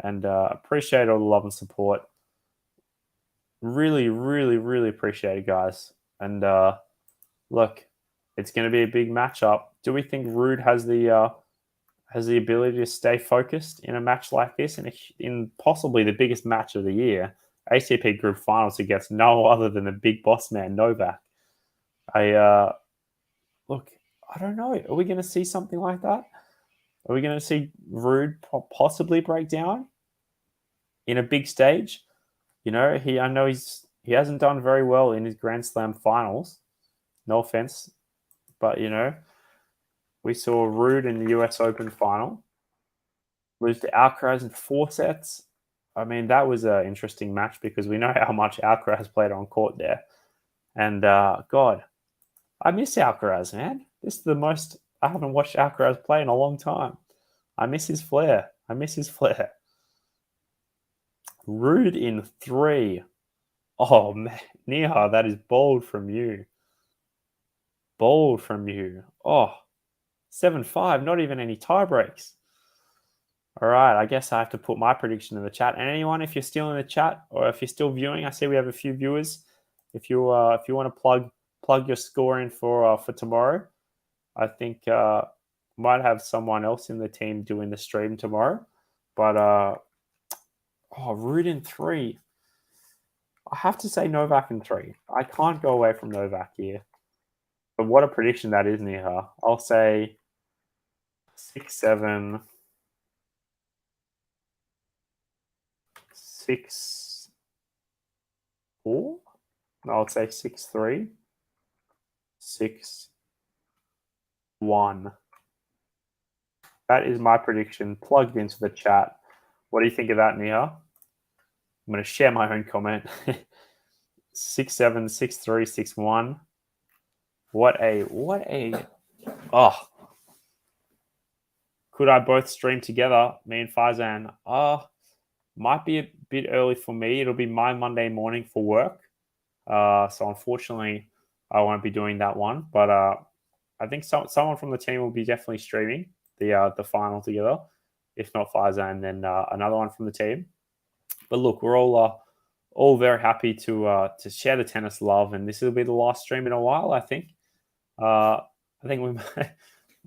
and appreciate all the love and support. Really, really, really appreciate it, guys. And look, it's going to be a big matchup. Do we think RUUD has the ability to stay focused in a match like this, in possibly the biggest match of the year, ATP Group Finals against no other than the big boss man Novak? Look, I don't know. Are we going to see something like that? Are we going to see RUUD possibly break down in a big stage? You know, I know he hasn't done very well in his Grand Slam finals. No offense, but you know, we saw RUUD in the US Open final lose to Alcaraz in 4 sets. I mean, that was an interesting match because we know how much Alcaraz played on court there. And God, I miss Alcaraz, man. This is the most I haven't watched Alcaraz play in a long time. I miss his flair. RUUD in 3. Oh, man. Niha, that is bold from you. Bold from you. Oh, 7-5, not even any tie breaks. All right, I guess I have to put my prediction in the chat. And anyone, if you're still in the chat or if you're still viewing, I see we have a few viewers. If you want to plug your score in for tomorrow, I think might have someone else in the team doing the stream tomorrow. But RUUD in 3. I have to say Novak in 3. I can't go away from Novak here. But what a prediction that is, Niha. I'll say 6-7, 6-4. No, I'll say 6-3, 6-1. That is my prediction plugged into the chat. What do you think of that, Niha? I'm going to share my own comment. 6-7, 6-3, 6-1. What a oh. Could I both stream together, me and Faizan? Might be a bit early for me. It'll be my Monday morning for work. So unfortunately, I won't be doing that one. But I think someone from the team will be definitely streaming the final together. If not Faizan, then another one from the team. But look, we're all very happy to share the tennis love, and this will be the last stream in a while. I think we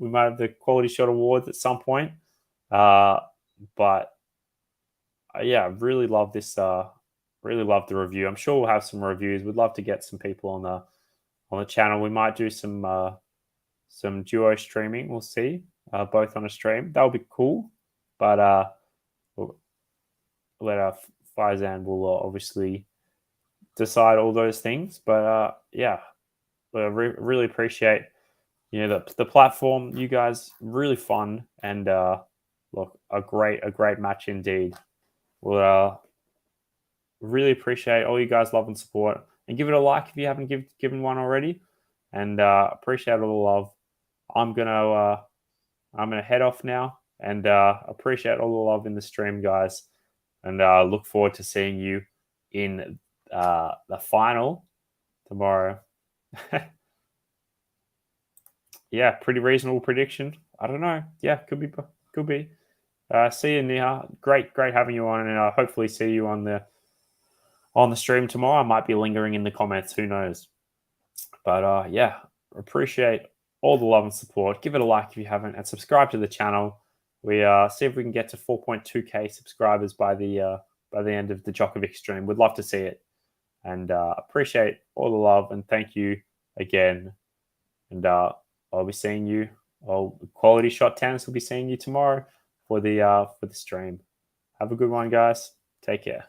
might have the QualityShot awards at some point. But yeah, I really love this really love the review. I'm sure we'll have some reviews. We'd love to get some people on the channel. We might do some duo streaming. We'll see, both on a stream. That'll be cool. But we'll let Faizan will obviously decide all those things. But yeah, really appreciate the platform. You guys really fun and look, a great match indeed. We'll really appreciate all you guys' love and support, and give it a like if you haven't given one already. And appreciate all the love. I'm gonna head off now, and appreciate all the love in the stream, guys, and look forward to seeing you in the final tomorrow. Yeah, pretty reasonable prediction. I don't know. Yeah, could be. See you, Niha. Great having you on, and hopefully see you on the stream tomorrow. I might be lingering in the comments. Who knows? But yeah, appreciate all the love and support. Give it a like if you haven't, and subscribe to the channel. We see if we can get to 4.2k subscribers by the end of the Djokovic stream. We'd love to see it, and appreciate all the love, and thank you again. And I'll be seeing you. QualityShot Tennis will be seeing you tomorrow for the stream. Have a good one, guys. Take care.